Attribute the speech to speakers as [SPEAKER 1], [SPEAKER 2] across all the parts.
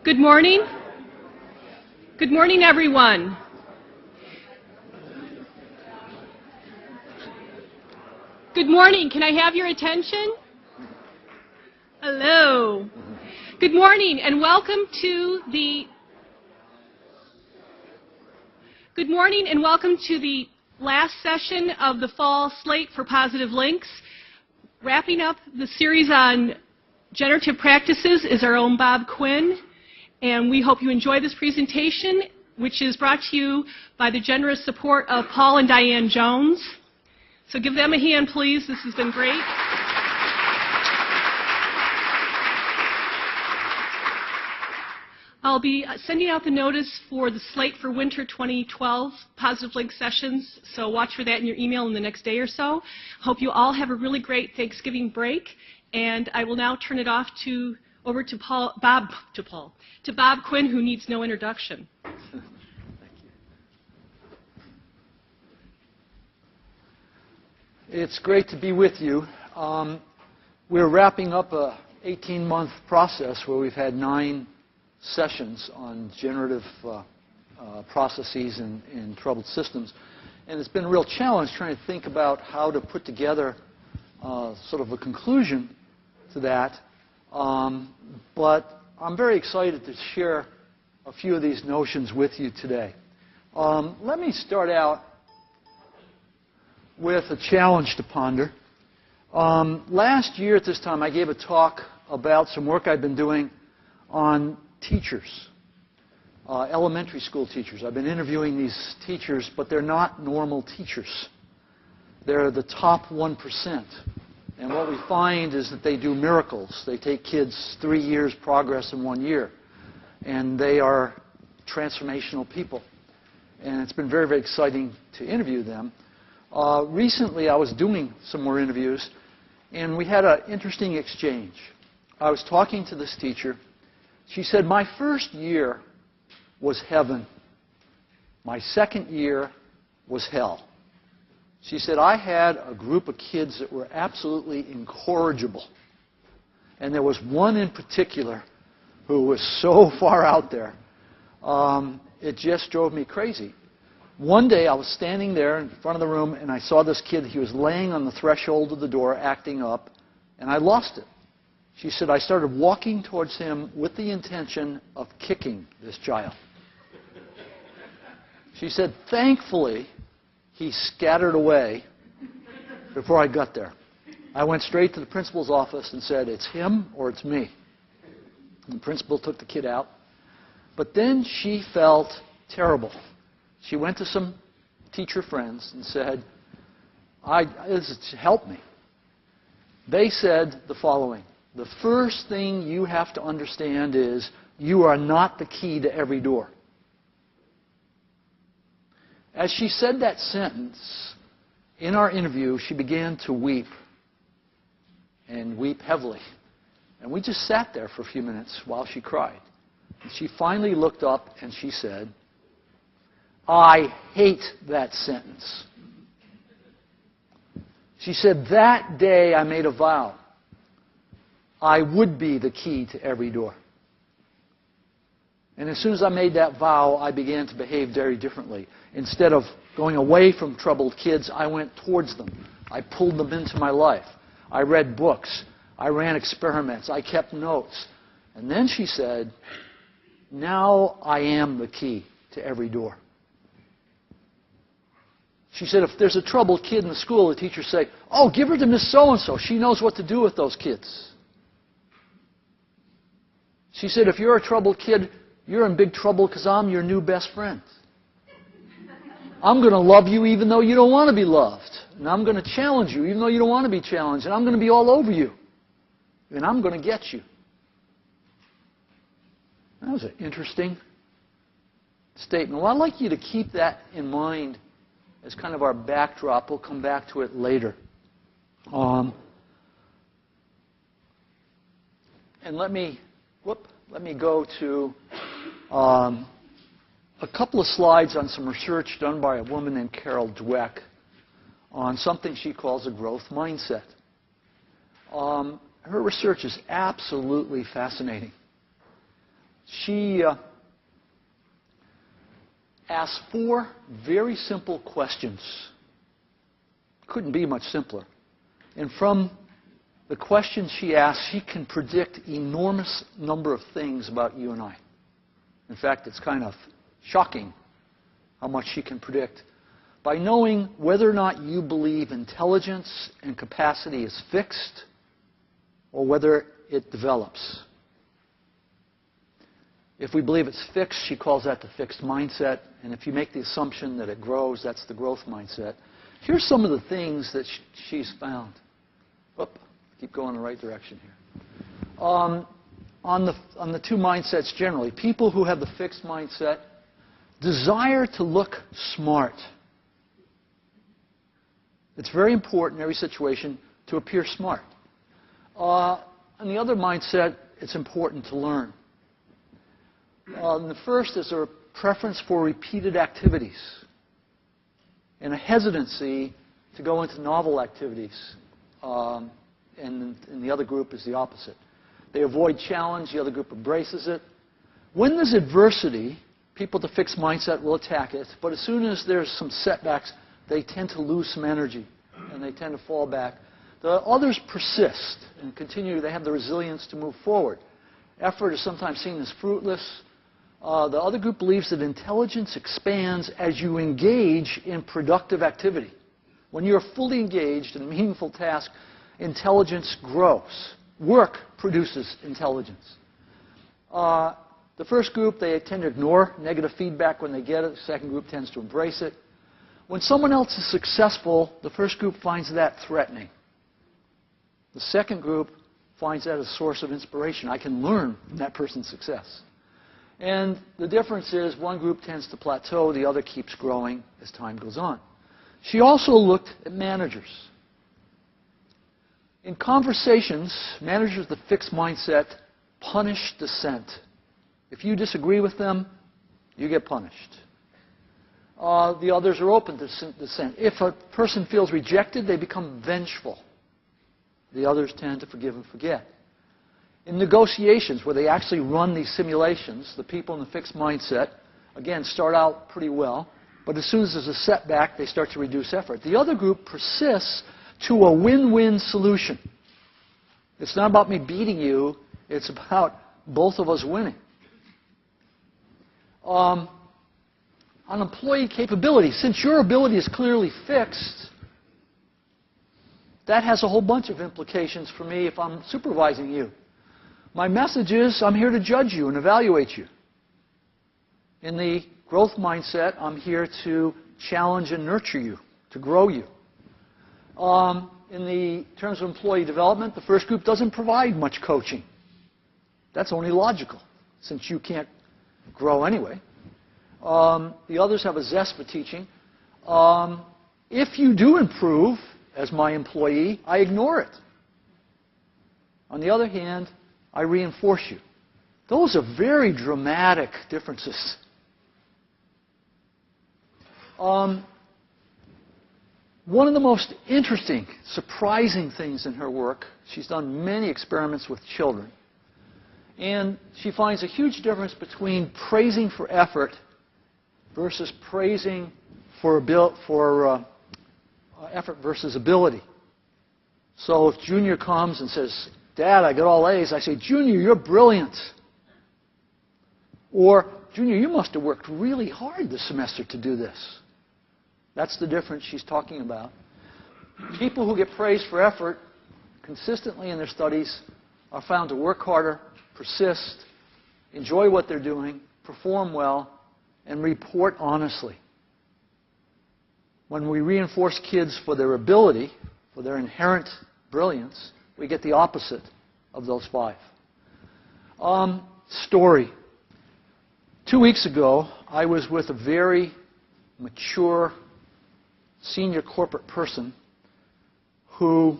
[SPEAKER 1] Good morning. Good morning, everyone. Good morning. Can I have your attention? Hello. Good morning and welcome to the last session of the fall slate for Positive Links. Wrapping up the series on generative practices is our own Bob Quinn. And we hope you enjoy this presentation, which is brought to you by the generous support of Paul and Diane Jones. So give them a hand, please. This has been great. I'll be sending out the notice for the slate for winter 2012 Positive Link sessions, so watch for that in your email in the next day or so. Hope you all have a really great Thanksgiving break, and I will now turn it over to Bob Quinn, who needs no introduction.
[SPEAKER 2] Thank you. It's great to be with you. We're wrapping up a 18-month process where we've had 9 sessions on generative processes in troubled systems. And it's been a real challenge trying to think about how to put together sort of a conclusion to that. But I'm very excited to share a few of these notions with you today. Let me start out with a challenge to ponder. Last year at this time, I gave a talk about some work I've been doing on teachers, elementary school teachers. I've been interviewing these teachers, but they're not normal teachers. They're the top 1%. And what we find is that they do miracles. They take kids 3 years progress in 1 year. And they are transformational people. And it's been very, very exciting to interview them. Recently, I was doing some more interviews, and we had an interesting exchange. I was talking to this teacher. She said, "My first year was heaven. My second year was hell." She said, "I had a group of kids that were absolutely incorrigible. And there was one in particular who was so far out there, it just drove me crazy. One day I was standing there in front of the room, and I saw this kid. He was laying on the threshold of the door, acting up, and I lost it." She said, "I started walking towards him with the intention of kicking this child." She said, "Thankfully, he scattered away before I got there. I went straight to the principal's office and said, 'It's him or it's me.' And the principal took the kid out. But then she felt terrible. She went to some teacher friends and said, help me." They said the following: "The first thing you have to understand is you are not the key to every door." As she said that sentence, in our interview, she began to weep, and weep heavily. And we just sat there for a few minutes while she cried. And she finally looked up and she said, "I hate that sentence." She said, "That day I made a vow. I would be the key to every door. And as soon as I made that vow, I began to behave very differently. Instead of going away from troubled kids, I went towards them. I pulled them into my life. I read books. I ran experiments. I kept notes." And then she said, "Now I am the key to every door." She said, "If there's a troubled kid in the school, the teachers say, 'Oh, give her to Miss So-and-so. She knows what to do with those kids.' She said, 'If you're a troubled kid, you're in big trouble because I'm your new best friend. I'm going to love you even though you don't want to be loved. And I'm going to challenge you even though you don't want to be challenged. And I'm going to be all over you. And I'm going to get you.'" That was an interesting statement. Well, I'd like you to keep that in mind as kind of our backdrop. We'll come back to it later. And let me go to a couple of slides on some research done by a woman named Carol Dweck on something she calls a growth mindset. Her research is absolutely fascinating. She asked 4 very simple questions. Couldn't be much simpler. And from the questions she asked, she can predict enormous number of things about you and I. In fact, it's kind of shocking how much she can predict. By knowing whether or not you believe intelligence and capacity is fixed or whether it develops. If we believe it's fixed, she calls that the fixed mindset. And if you make the assumption that it grows, that's the growth mindset. Here's some of the things that she's found. Whoop, keep going in the right direction here. On the 2 mindsets generally, people who have the fixed mindset desire to look smart. It's very important in every situation to appear smart. On the other mindset, it's important to learn. The first is a preference for repeated activities and a hesitancy to go into novel activities. And the other group is the opposite. They avoid challenge, the other group embraces it. When there's adversity, people with a fixed mindset will attack it, but as soon as there's some setbacks, they tend to lose some energy and they tend to fall back. The others persist and continue. They have the resilience to move forward. Effort is sometimes seen as fruitless. The other group believes that intelligence expands as you engage in productive activity. When you're fully engaged in a meaningful task, intelligence grows. Work produces intelligence. The first group, they tend to ignore negative feedback when they get it. The second group tends to embrace it. When someone else is successful, the first group finds that threatening. The second group finds that a source of inspiration. I can learn from that person's success. And the difference is one group tends to plateau, the other keeps growing as time goes on. She also looked at managers. In conversations, managers with a fixed mindset punish dissent. If you disagree with them, you get punished. The others are open to dissent. If a person feels rejected, they become vengeful. The others tend to forgive and forget. In negotiations, where they actually run these simulations, the people in the fixed mindset, again, start out pretty well, but as soon as there's a setback, they start to reduce effort. The other group persists to a win-win solution. It's not about me beating you, it's about both of us winning. On employee capability, since your ability is clearly fixed, that has a whole bunch of implications for me if I'm supervising you. My message is, I'm here to judge you and evaluate you. In the growth mindset, I'm here to challenge and nurture you, to grow you. In the terms of employee development, the first group doesn't provide much coaching. That's only logical, since you can't grow anyway. The others have a zest for teaching. If you do improve as my employee, I ignore it. On the other hand, I reinforce you. Those are very dramatic differences. One of the most interesting, surprising things in her work, she's done many experiments with children, and she finds a huge difference between praising for effort versus praising for effort versus ability. So if Junior comes and says, Dad, I got all A's, I say, Junior, you're brilliant. Or, Junior, you must have worked really hard this semester to do this. That's the difference she's talking about. People who get praised for effort consistently in their studies are found to work harder, persist, enjoy what they're doing, perform well, and report honestly. When we reinforce kids for their ability, for their inherent brilliance, we get the opposite of those 5. Story. 2 weeks ago, I was with a very mature senior corporate person who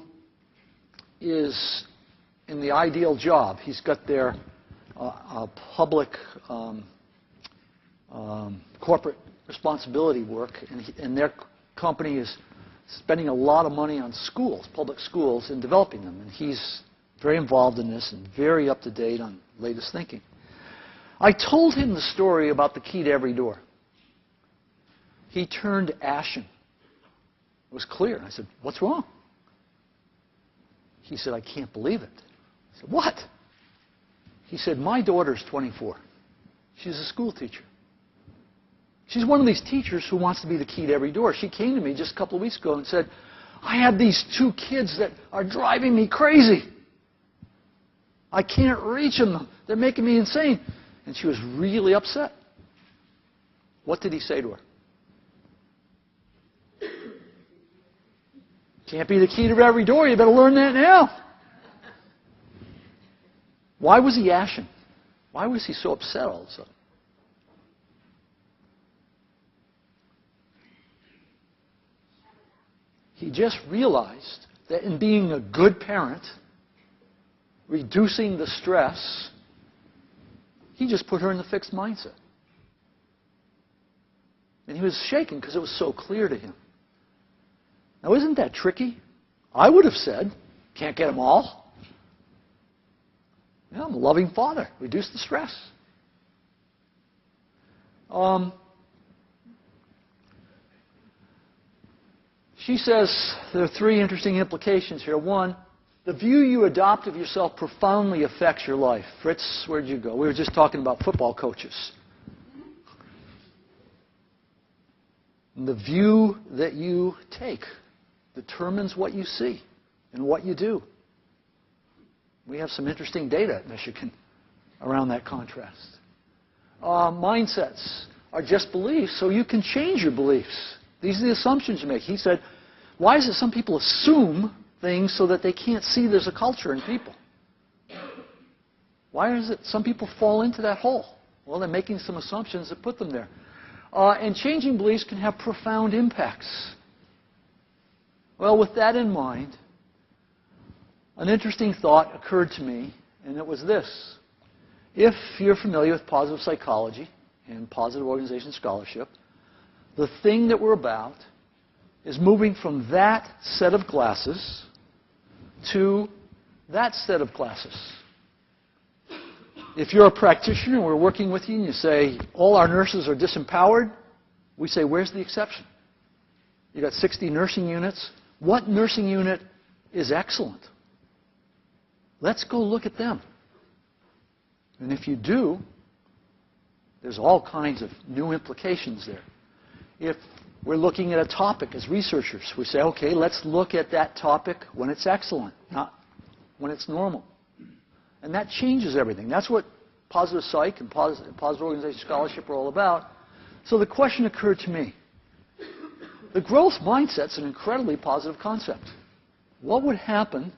[SPEAKER 2] is in the ideal job. He's got their public corporate responsibility work, and their company is spending a lot of money on schools, public schools, and developing them. And he's very involved in this and very up to date on latest thinking. I told him the story about the key to every door. He turned ashen. It was clear. I said, "What's wrong?" He said, "I can't believe it." I said, "What?" He said, "My daughter's 24. She's a school teacher. She's one of these teachers who wants to be the key to every door. She came to me just a couple of weeks ago and said, 'I have these 2 kids that are driving me crazy. I can't reach them. They're making me insane.'" And she was really upset. What did he say to her? "Can't be the key to every door. You better learn that now." Why was he ashen? Why was he so upset all of a sudden? He just realized that in being a good parent, reducing the stress, he just put her in the fixed mindset. And he was shaken because it was so clear to him. Now, isn't that tricky? I would have said, "Can't get them all." Yeah, I'm a loving father. Reduce the stress. She says there are 3 interesting implications here. 1, the view you adopt of yourself profoundly affects your life. Fritz, where'd you go? We were just talking about football coaches. And the view that you take determines what you see and what you do. We have some interesting data at Michigan around that contrast. Mindsets are just beliefs, so you can change your beliefs. These are the assumptions you make. He said, why is it some people assume things so that they can't see there's a culture in people? Why is it some people fall into that hole? Well, they're making some assumptions that put them there. And changing beliefs can have profound impacts. Well, with that in mind, an interesting thought occurred to me, and it was this. If you're familiar with positive psychology and positive organization scholarship, the thing that we're about is moving from that set of glasses to that set of glasses. If you're a practitioner and we're working with you and you say, all our nurses are disempowered, we say, where's the exception? You've got 60 nursing units. What nursing unit is excellent? Let's go look at them. And if you do, there's all kinds of new implications there. If we're looking at a topic as researchers, we say, okay, let's look at that topic when it's excellent, not when it's normal. And that changes everything. That's what positive psych and positive organization scholarship are all about. So the question occurred to me. The growth mindset's an incredibly positive concept. What would happen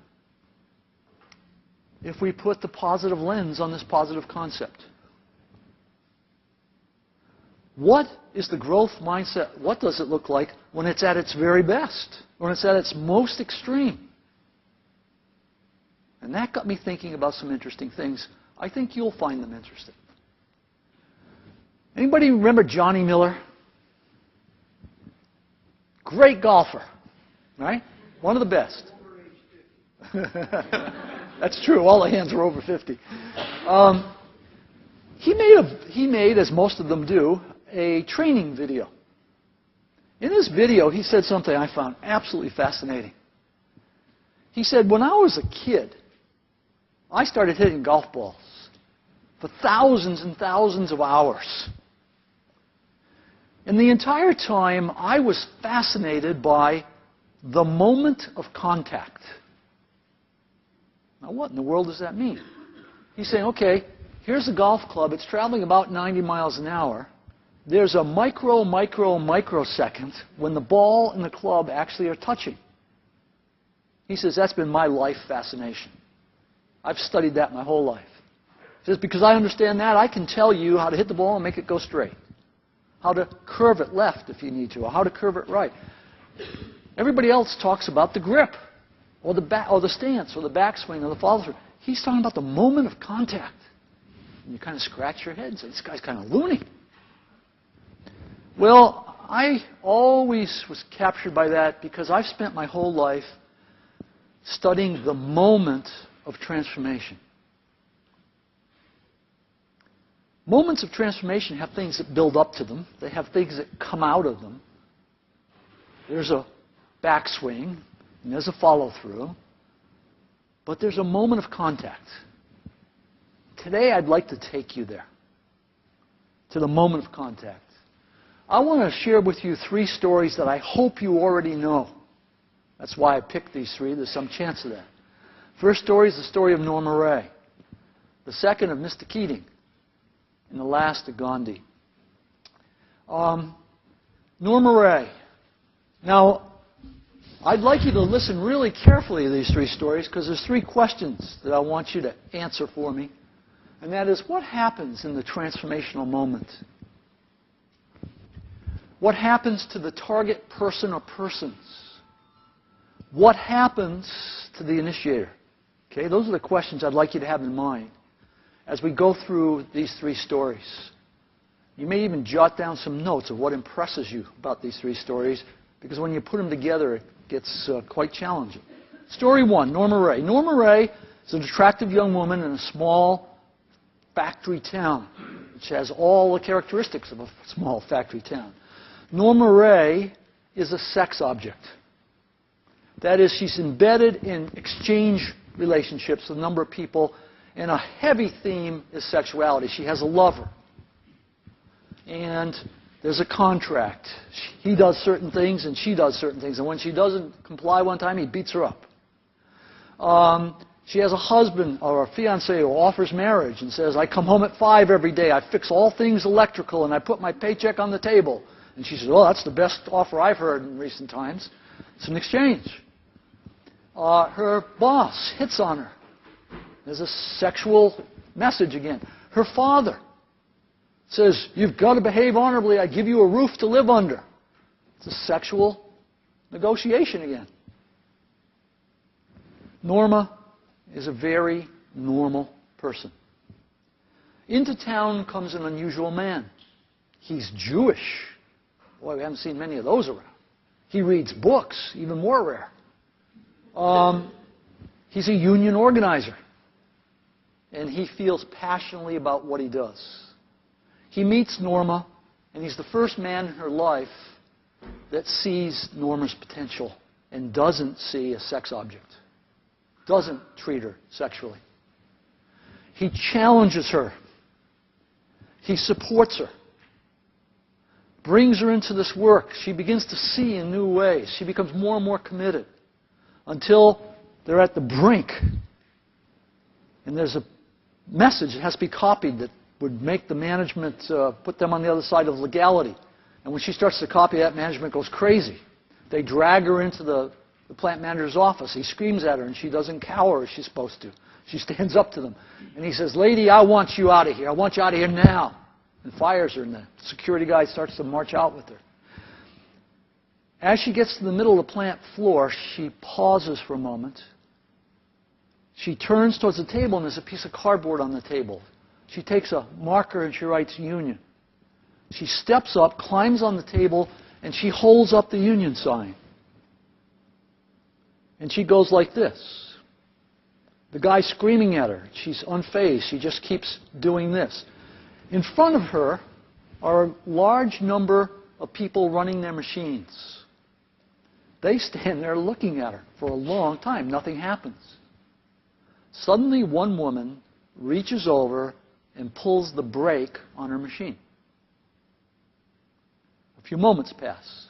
[SPEAKER 2] if we put the positive lens on this positive concept? What is the growth mindset? What does it look like when it's at its very best? When it's at its most extreme? And that got me thinking about some interesting things. I think you'll find them interesting. Anybody remember Johnny Miller? Great golfer, right? One of the best. That's true. All the hands are over 50. He made, as most of them do, a training video. In this video, he said something I found absolutely fascinating. He said, when I was a kid, I started hitting golf balls for thousands and thousands of hours. And the entire time, I was fascinated by the moment of contact. Now, what in the world does that mean? He's saying, okay, here's a golf club. It's traveling about 90 miles an hour. There's a microsecond when the ball and the club actually are touching. He says, that's been my life fascination. I've studied that my whole life. He says, because I understand that, I can tell you how to hit the ball and make it go straight. How to curve it left if you need to, or how to curve it right. Everybody else talks about the grip, or the stance, or the backswing, or the follow-through. He's talking about the moment of contact. And you kind of scratch your head and say, this guy's kind of loony. Well, I always was captured by that because I've spent my whole life studying the moment of transformation. Moments of transformation have things that build up to them. They have things that come out of them. There's a backswing, and there's a follow-through, but there's a moment of contact. Today, I'd like to take you there, to the moment of contact. I want to share with you 3 stories that I hope you already know. That's why I picked these 3. There's some chance of that. First story is the story of Norma Ray. The second of Mr. Keating. And the last of Gandhi. Norma Ray. Now, I'd like you to listen really carefully to these 3 stories because there's 3 questions that I want you to answer for me. And that is, what happens in the transformational moment? What happens to the target person or persons? What happens to the initiator? Okay, those are the questions I'd like you to have in mind as we go through these 3 stories. You may even jot down some notes of what impresses you about these 3 stories, because when you put them together, it gets quite challenging. Story 1, Norma Ray. Norma Ray is an attractive young woman in a small factory town, which has all the characteristics of a small factory town. Norma Ray is a sex object. That is, she's embedded in exchange relationships with a number of people, and a heavy theme is sexuality. She has a lover. And there's a contract. He does certain things, and she does certain things. And when she doesn't comply one time, he beats her up. She has a husband or a fiancé who offers marriage and says, I come home at 5 every day. I fix all things electrical, and I put my paycheck on the table. And she says, well, that's the best offer I've heard in recent times. It's an exchange. Her boss hits on her. There's a sexual message again. Her father says, you've got to behave honorably. I give you a roof to live under. It's a sexual negotiation again. Norma is a very normal person. Into town comes an unusual man. He's Jewish. Boy, we haven't seen many of those around. He reads books, even more rare. He's a union organizer. And he feels passionately about what he does. He meets Norma, and he's the first man in her life that sees Norma's potential and doesn't see a sex object. Doesn't treat her sexually. He challenges her. He supports her. Brings her into this work. She begins to see in new ways. She becomes more and more committed until they're at the brink. And there's a message that has to be copied that would make the management put them on the other side of legality. And when she starts to copy that, management goes crazy. They drag her into the plant manager's office. He screams at her, and she doesn't cower as she's supposed to. She stands up to them. And he says, lady, I want you out of here. I want you out of here now. And fires her, and the security guy starts to march out with her. As she gets to the middle of the plant floor, she pauses for a moment. She turns towards the table, and there's a piece of cardboard on the table. She takes a marker, and she writes union. She steps up, climbs on the table, and she holds up the union sign. And she goes like this. The guy's screaming at her. She's unfazed. She just keeps doing this. In front of her are a large number of people running their machines. They stand there looking at her for a long time. Nothing happens. Suddenly, one woman reaches over and pulls the brake on her machine. A few moments pass.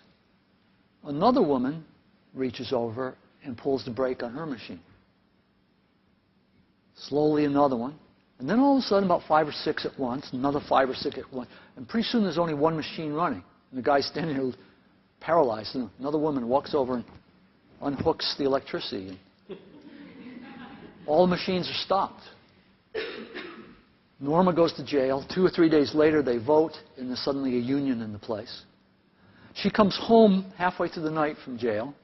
[SPEAKER 2] Another woman reaches over and pulls the brake on her machine. Slowly, another one. And then all of a sudden, about 5 or 6 at once, another 5 or 6 at once. And pretty soon there's only one machine running. And the guy's standing there paralyzed. And another woman walks over and unhooks the electricity. And all the machines are stopped. Norma goes to jail. 2 or 3 days later, they vote, and there's suddenly a union in the place. She comes home halfway through the night from jail.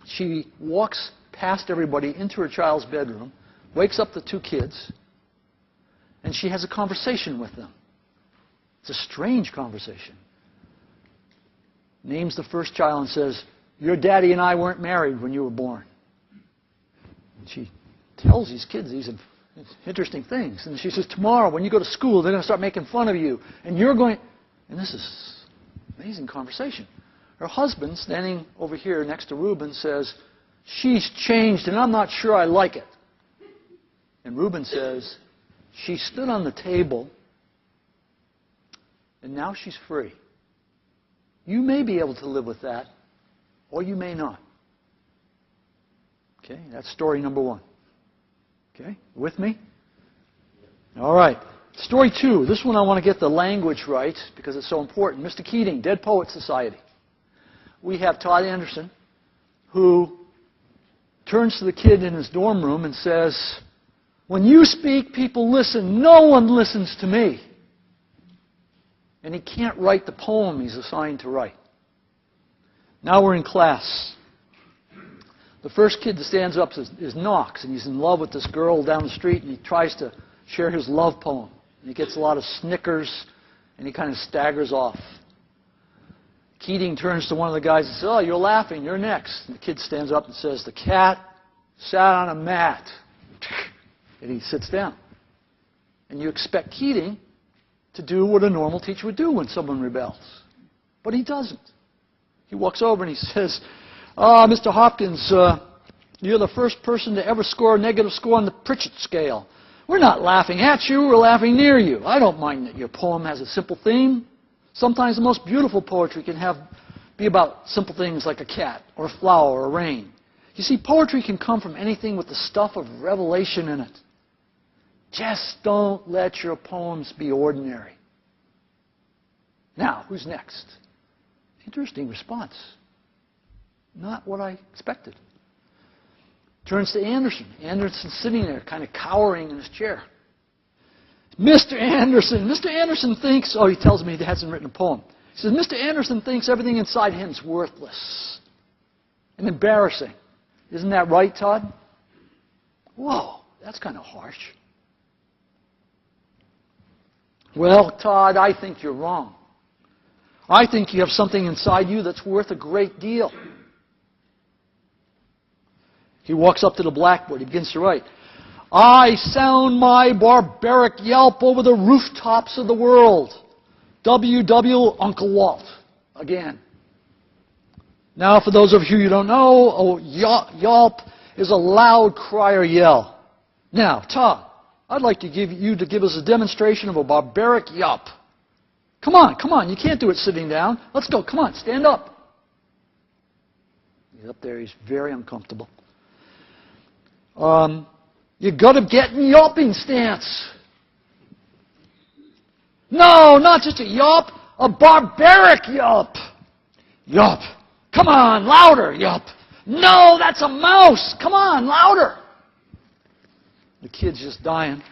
[SPEAKER 2] She walks past everybody into her child's bedroom, wakes up the 2 kids, and she has a conversation with them. It's a strange conversation. Names the first child and says, your daddy and I weren't married when you were born. And she tells these kids these Interesting things. And she says, tomorrow when you go to school, they're going to start making fun of you. And you're going... And this is amazing conversation. Her husband, standing over here next to Reuben, says, she's changed and I'm not sure I like it. And Reuben says, she stood on the table and now she's free. You may be able to live with that, or you may not. Okay, that's story number one. Okay, with me? All right. Story two. This one I want to get the language right because it's so important. Mr. Keating, Dead Poet Society. We have Todd Anderson who turns to the kid in his dorm room and says, when you speak, people listen. No one listens to me. And he can't write the poem he's assigned to write. Now we're in class. The first kid that stands up is Knox, and he's in love with this girl down the street, and he tries to share his love poem. And he gets a lot of snickers, and he kind of staggers off. Keating turns to one of the guys and says, oh, you're laughing, you're next. And the kid stands up and says, the cat sat on a mat. And he sits down. And you expect Keating to do what a normal teacher would do when someone rebels. But he doesn't. He walks over and he says, Mr. Hopkins, you're the first person to ever score a negative score on the Pritchett scale. We're not laughing at you, we're laughing near you. I don't mind that your poem has a simple theme. Sometimes the most beautiful poetry can be about simple things like a cat, or a flower, or rain. You see, poetry can come from anything with the stuff of revelation in it. Just don't let your poems be ordinary. Now, who's next? Interesting response. Not what I expected. Turns to Anderson. Anderson's sitting there, kind of cowering in his chair. Mr. Anderson thinks, he tells me he hasn't written a poem. He says, Mr. Anderson thinks everything inside him is worthless and embarrassing. Isn't that right, Todd? Whoa, that's kind of harsh. Well, Todd, I think you're wrong. I think you have something inside you that's worth a great deal. He walks up to the blackboard. He begins to write. I sound my barbaric yelp over the rooftops of the world. W.W. Uncle Walt. Again. Now, for those of you who don't know, yelp is a loud cry or yell. Now, Todd, I'd like to give us a demonstration of a barbaric yelp. Come on. You can't do it sitting down. Let's go. Come on, stand up. He's up there. He's very uncomfortable. You've got to get in yelping stance. No, not just a yelp, a barbaric yelp. Yelp. Come on, louder, yelp. No, that's a mouse. Come on, louder. The kid's just dying.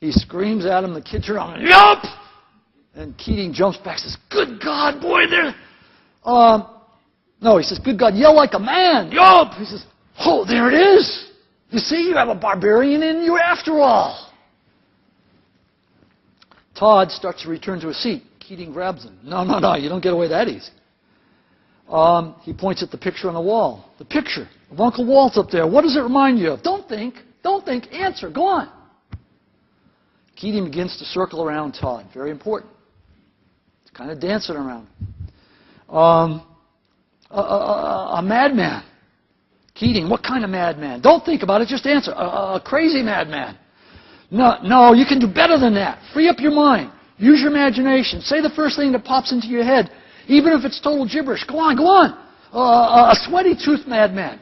[SPEAKER 2] He screams at him. The kid turns around, yelp! And Keating jumps back and says, good God, boy, there. No, he says, good God, yell like a man. Yelp! He says, oh, there it is. You see, you have a barbarian in you after all. Todd starts to return to his seat. Keating grabs him. No, you don't get away that easy. He points at the picture on the wall. The picture of Uncle Walt up there. What does it remind you of? Don't think. Answer. Go on. Keating begins to circle around Todd. Very important. It's kind of dancing around. A madman. Keating, what kind of madman? Don't think about it. Just answer. A crazy madman. No, you can do better than that. Free up your mind. Use your imagination. Say the first thing that pops into your head, even if it's total gibberish. Go on. A sweaty-toothed madman.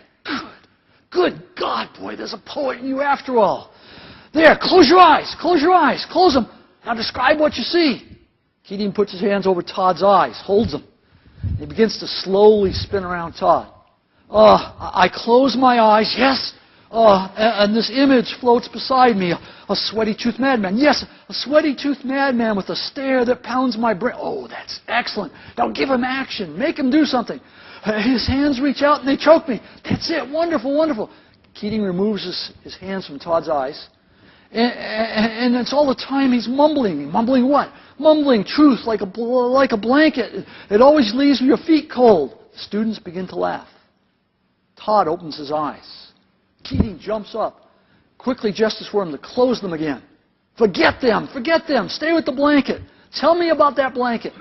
[SPEAKER 2] Good God, boy, there's a poet in you after all. There, close your eyes. Close them. Now describe what you see. Keating puts his hands over Todd's eyes, holds them. He begins to slowly spin around Todd. I close my eyes, yes. And this image floats beside me. A sweaty-toothed madman. Yes, a sweaty-toothed madman with a stare that pounds my brain. Oh, that's excellent. Now give him action. Make him do something. His hands reach out and they choke me. That's it. Wonderful. Keating removes his hands from Todd's eyes. And it's all the time he's mumbling. Mumbling what? Mumbling truth like a blanket. It always leaves your feet cold. The students begin to laugh. Todd opens his eyes. Keating jumps up. quickly gestures for him to close them again. Forget them. Forget them. Stay with the blanket. Tell me about that blanket.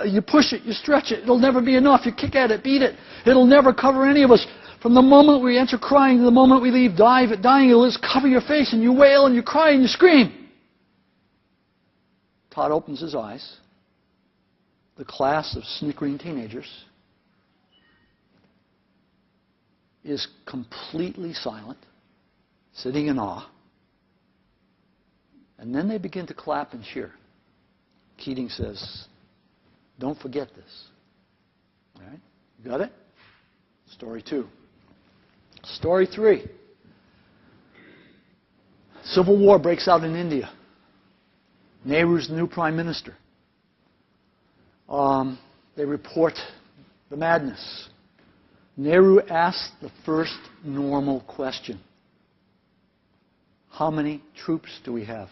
[SPEAKER 2] You push it. You stretch it. It'll never be enough. You kick at it. Beat it. It'll never cover any of us. From the moment we enter crying to the moment we leave dying, it'll just cover your face, and you wail and you cry and you scream. Todd opens his eyes. The class of snickering teenagers is completely silent, sitting in awe. And then they begin to clap and cheer. Keating says, "Don't forget this." All right? You got it? Story 2. Story 3. Civil war breaks out in India. Nehru's the new prime minister. They report the madness. Nehru asks the first normal question. How many troops do we have?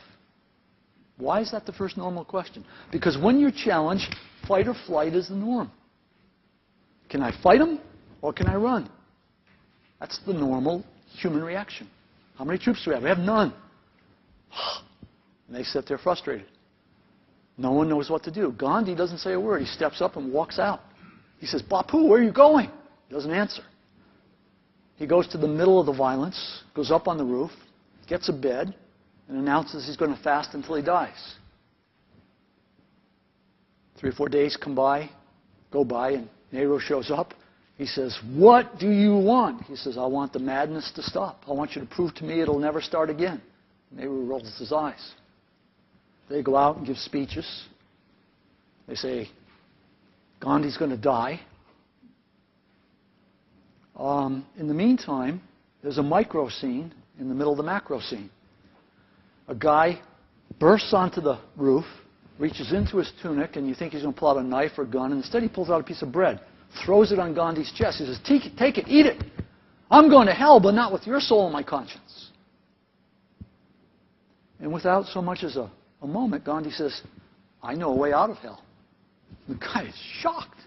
[SPEAKER 2] Why is that the first normal question? Because when you're challenged, fight or flight is the norm. Can I fight them or can I run? That's the normal human reaction. How many troops do we have? We have none. And they sit there frustrated. No one knows what to do. Gandhi doesn't say a word. He steps up and walks out. He says, "Bapu, where are you going?" He doesn't answer. He goes to the middle of the violence, goes up on the roof, gets a bed, and announces he's going to fast until he dies. 3 or 4 days go by, and Nehru shows up. He says, "What do you want?" He says, "I want the madness to stop. I want you to prove to me it'll never start again." Nehru rolls his eyes. They go out and give speeches. They say, Gandhi's going to die. In the meantime, there's a micro scene in the middle of the macro scene. A guy bursts onto the roof, reaches into his tunic, and you think he's going to pull out a knife or a gun, and instead he pulls out a piece of bread, throws it on Gandhi's chest. He says, take it, eat it. I'm going to hell, but not with your soul on my conscience. And without so much as a moment, Gandhi says, "I know a way out of hell." The guy is shocked.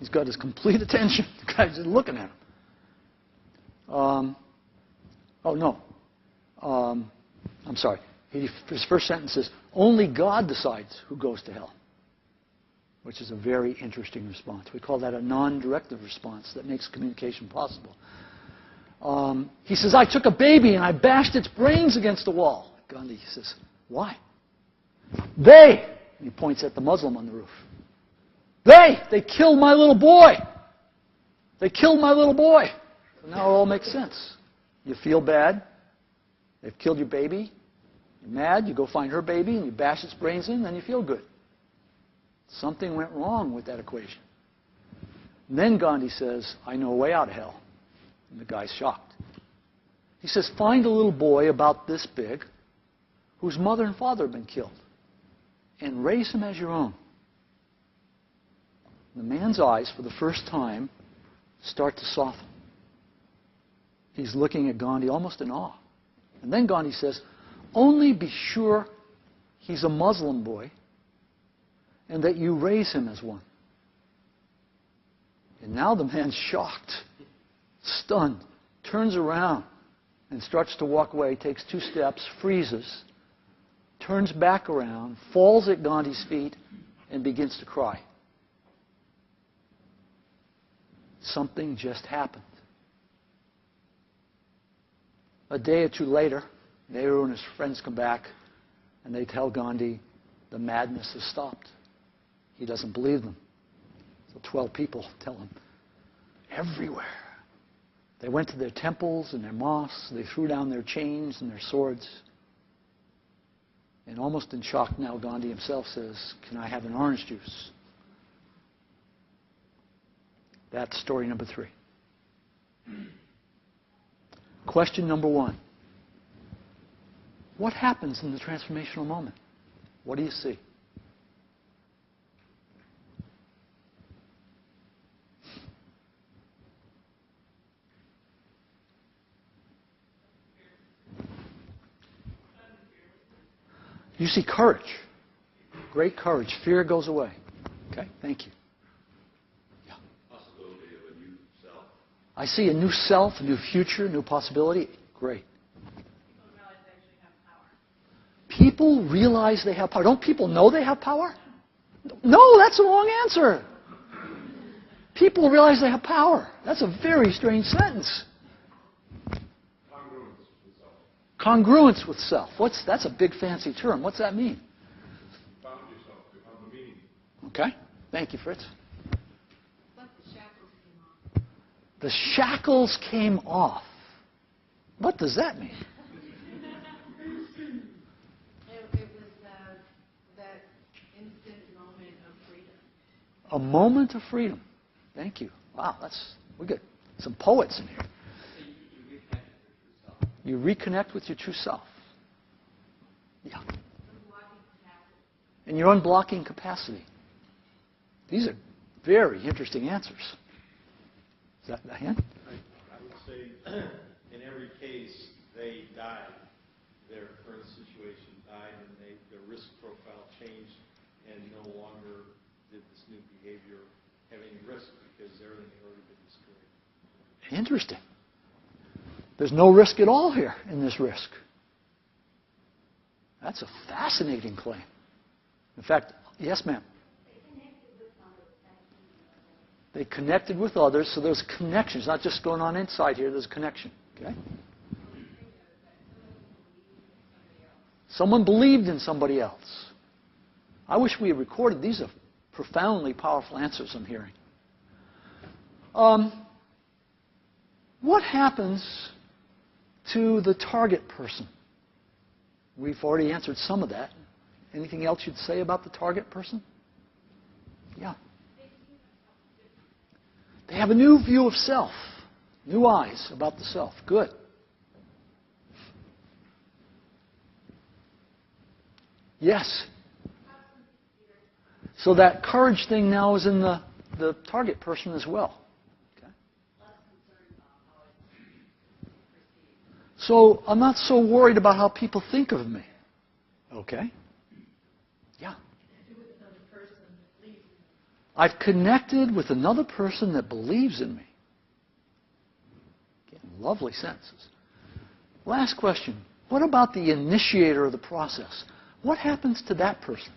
[SPEAKER 2] He's got his complete attention. The guy's just looking at him. I'm sorry. His first sentence is, "Only God decides who goes to hell," which is a very interesting response. We call that a non-directive response that makes communication possible. He says, "I took a baby and I bashed its brains against the wall." Gandhi says, "Why?" "They," and he points at the Muslim on the roof. They killed my little boy. They killed my little boy. So now it all makes sense. You feel bad. They've killed your baby. You're mad. You go find her baby and you bash its brains in, then you feel good. Something went wrong with that equation. And then Gandhi says, "I know a way out of hell." And the guy's shocked. He says, "Find a little boy about this big whose mother and father have been killed and raise him as your own." The man's eyes, for the first time, start to soften. He's looking at Gandhi almost in awe. And then Gandhi says, "Only be sure he's a Muslim boy and that you raise him as one." And now the man's shocked, stunned, turns around and starts to walk away, takes 2 steps, freezes, turns back around, falls at Gandhi's feet, and begins to cry. Something just happened. A day or 2 later, Nehru and his friends come back, and they tell Gandhi the madness has stopped. He doesn't believe them. So 12 people tell him, everywhere. They went to their temples and their mosques. They threw down their chains and their swords. And almost in shock now, Gandhi himself says, "Can I have an orange juice?" That's story number 3. Question number 1. What happens in the transformational moment? What do you see? You see courage. Great courage. Fear goes away. Okay? Thank you. Yeah.
[SPEAKER 3] Possibility of a new self.
[SPEAKER 2] I see a new self, a new future, new possibility. Great. People realize they have power. Don't people know they have power? No, that's the wrong answer. People realize they have power. That's a very strange sentence. Congruence with self. That's a big fancy term. What's that mean?
[SPEAKER 3] Found yourself, you found the meaning.
[SPEAKER 2] Okay. Thank you, Fritz. The shackles came off. What does that mean?
[SPEAKER 4] It was that instant moment of freedom.
[SPEAKER 2] A moment of freedom. Thank you. Wow, we got some poets in here. You reconnect with your true self. Yeah. And your unblocking capacity. These are very interesting answers. Is that the hand?
[SPEAKER 3] I would say in every case they died. Their current situation died and their risk profile changed and no longer did this new behavior have any risk because everything had already been destroyed.
[SPEAKER 2] Interesting. There's no risk at all here in this risk. That's a fascinating claim. In fact, yes, ma'am. They connected with others, so there's connections, not just going on inside here, there's a connection. Okay? Someone believed in somebody else. I wish we had recorded. These are profoundly powerful answers I'm hearing. What happens to the target person? We've already answered some of that. Anything else you'd say about the target person? Yeah. They have a new view of self, new eyes about the self. Good. Yes. So that courage thing now is in the target person as well. Okay. So I'm not so worried about how people think of me. Okay. Yeah. I've connected with another person that believes in me. Again, lovely sentences. Last question. What about the initiator of the process? What happens to that person?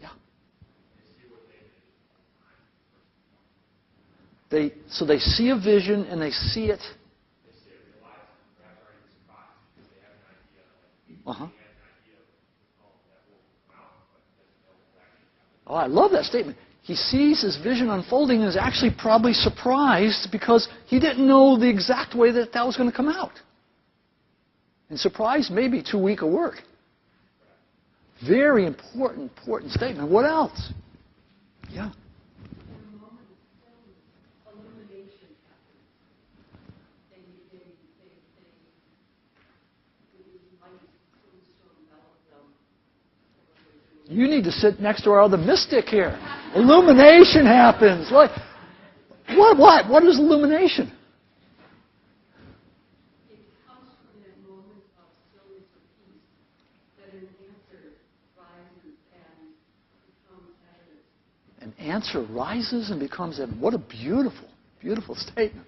[SPEAKER 2] Yeah. So they see a vision and they see it. Uh-huh. Oh, I love that statement. He sees his vision unfolding and is actually probably surprised because he didn't know the exact way that was going to come out. And surprise may be too weak a word. Very important statement. What else? Yeah. You need to sit next to our other mystic here. Illumination happens. What is illumination?
[SPEAKER 4] It comes from that moment of stillness or peace that an answer rises and becomes evident.
[SPEAKER 2] An answer rises and becomes evident. What a beautiful, beautiful statement.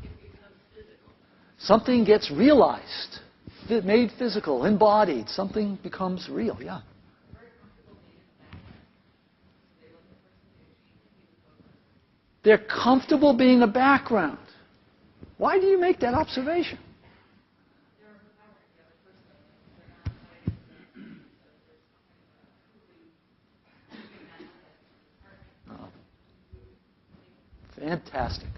[SPEAKER 4] It becomes physical.
[SPEAKER 2] Something gets realized, made physical, embodied. Something becomes real. Yeah. They're comfortable being a background. Why do you make that observation? Oh. Fantastic.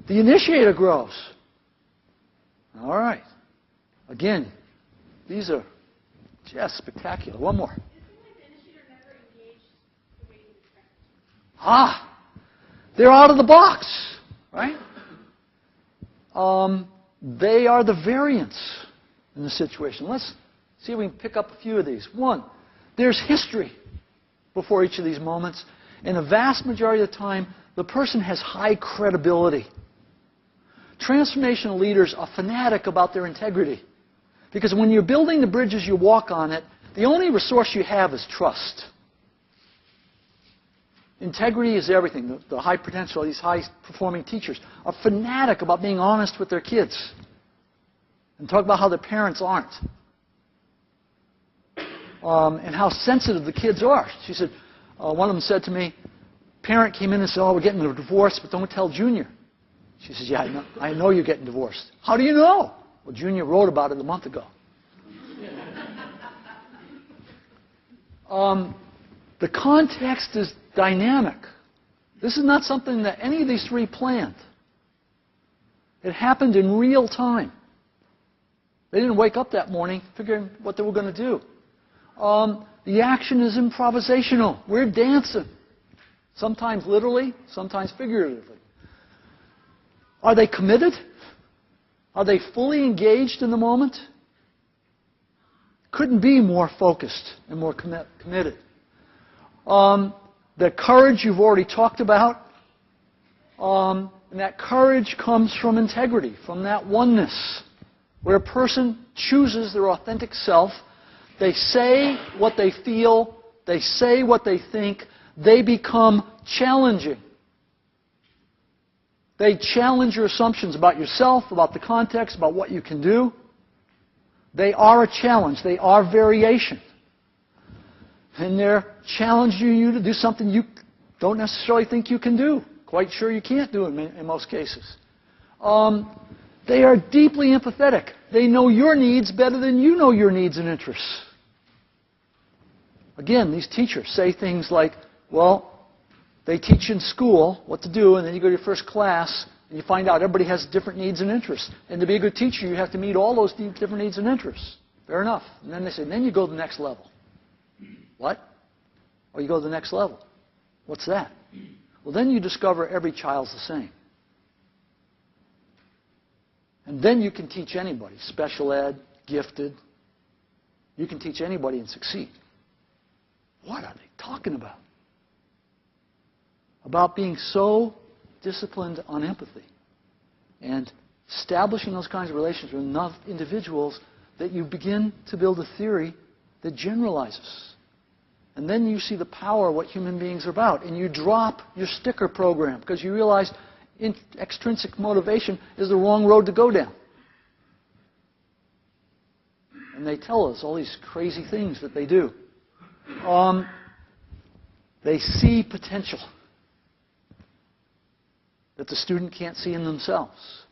[SPEAKER 2] The initiator grows. All right. Again, these are just spectacular. One more. They're out of the box, right? They are the variance in the situation. Let's see if we can pick up a few of these. One, there's history before each of these moments. And the vast majority of the time, the person has high credibility. Transformational leaders are fanatic about their integrity. Because when you're building the bridges, you walk on it, the only resource you have is trust. Integrity is everything. The high potential, these high-performing teachers are fanatic about being honest with their kids. And talk about how their parents aren't. And how sensitive the kids are. She said, one of them said to me, parent came in and said, oh, we're getting a divorce, but don't tell Junior. She says, yeah, I know you're getting divorced. How do you know? Well, Junior wrote about it a month ago. The context is dynamic. This is not something that any of these three planned. It happened in real time. They didn't wake up that morning figuring what they were going to do. The action is improvisational. We're dancing. Sometimes literally, sometimes figuratively. Are they committed? Are they fully engaged in the moment? Couldn't be more focused and more committed. The courage you've already talked about. And that courage comes from integrity, from that oneness, where a person chooses their authentic self. They say what they feel. They say what they think. They become challenging. They challenge your assumptions about yourself, about the context, about what you can do. They are a challenge. They are variation. And they're challenging you to do something you don't necessarily think you can do. Quite sure you can't do in most cases. They are deeply empathetic. They know your needs better than you know your needs and interests. Again, these teachers say things like, well, they teach in school what to do, and then you go to your first class, and you find out everybody has different needs and interests. And to be a good teacher, you have to meet all those different needs and interests. Fair enough. And then they say, then you go to the next level. What? Or you go to the next level. What's that? Well, then you discover every child's the same. And then you can teach anybody, special ed, gifted. You can teach anybody and succeed. What are they talking about? About being so disciplined on empathy and establishing those kinds of relations with enough individuals that you begin to build a theory that generalizes. And then you see the power of what human beings are about. And you drop your sticker program because you realize extrinsic motivation is the wrong road to go down. And they tell us all these crazy things that they do. They see potential that the student can't see in themselves,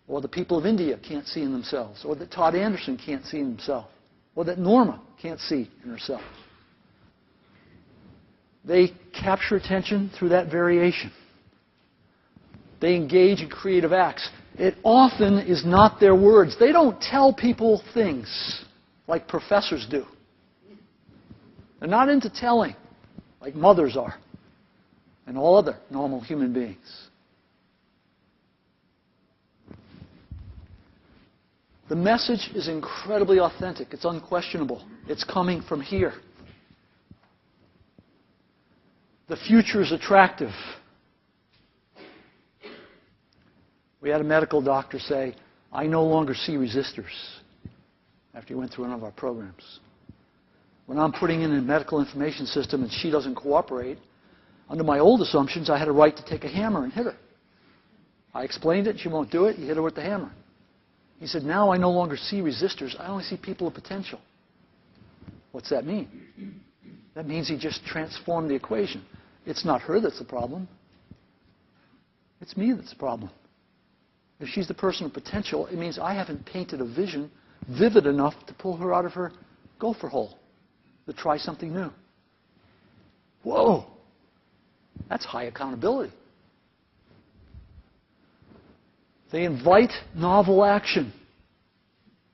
[SPEAKER 2] or the people of India can't see in themselves, or that Todd Anderson can't see in himself, or that Norma can't see in herself. They capture attention through that variation. They engage in creative acts. It often is not their words. They don't tell people things like professors do. They're not into telling like mothers are and all other normal human beings. The message is incredibly authentic. It's unquestionable. It's coming from here. The future is attractive. We had a medical doctor say, I no longer see resistors, after he went through one of our programs. When I'm putting in a medical information system and she doesn't cooperate, under my old assumptions, I had a right to take a hammer and hit her. I explained it, she won't do it, you hit her with the hammer. He said, now I no longer see resistors, I only see people of potential. What's that mean? That means he just transformed the equation. It's not her that's the problem. It's me that's the problem. If she's the person of potential, it means I haven't painted a vision vivid enough to pull her out of her gopher hole, to try something new. Whoa! That's high accountability. They invite novel action.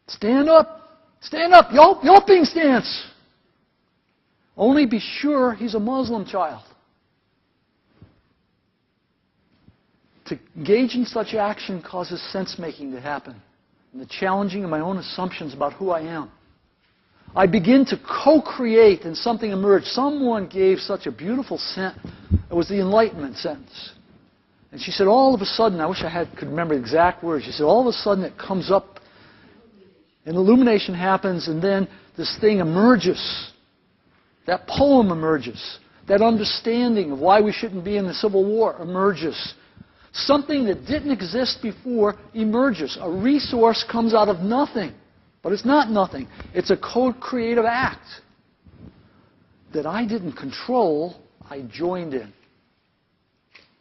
[SPEAKER 2] Stand up! Stand up! Yelping stance! Only be sure he's a Muslim child. To engage in such action causes sense-making to happen, and the challenging of my own assumptions about who I am. I begin to co-create, and something emerged. Someone gave such a beautiful sentence. It was the Enlightenment sentence. And she said, all of a sudden, I wish I could remember the exact words. She said, all of a sudden it comes up An illumination happens, and then this thing emerges. That poem emerges. That understanding of why we shouldn't be in the Civil War emerges. Something that didn't exist before emerges. A resource comes out of nothing. But it's not nothing. It's a co-creative act that I didn't control. I joined in.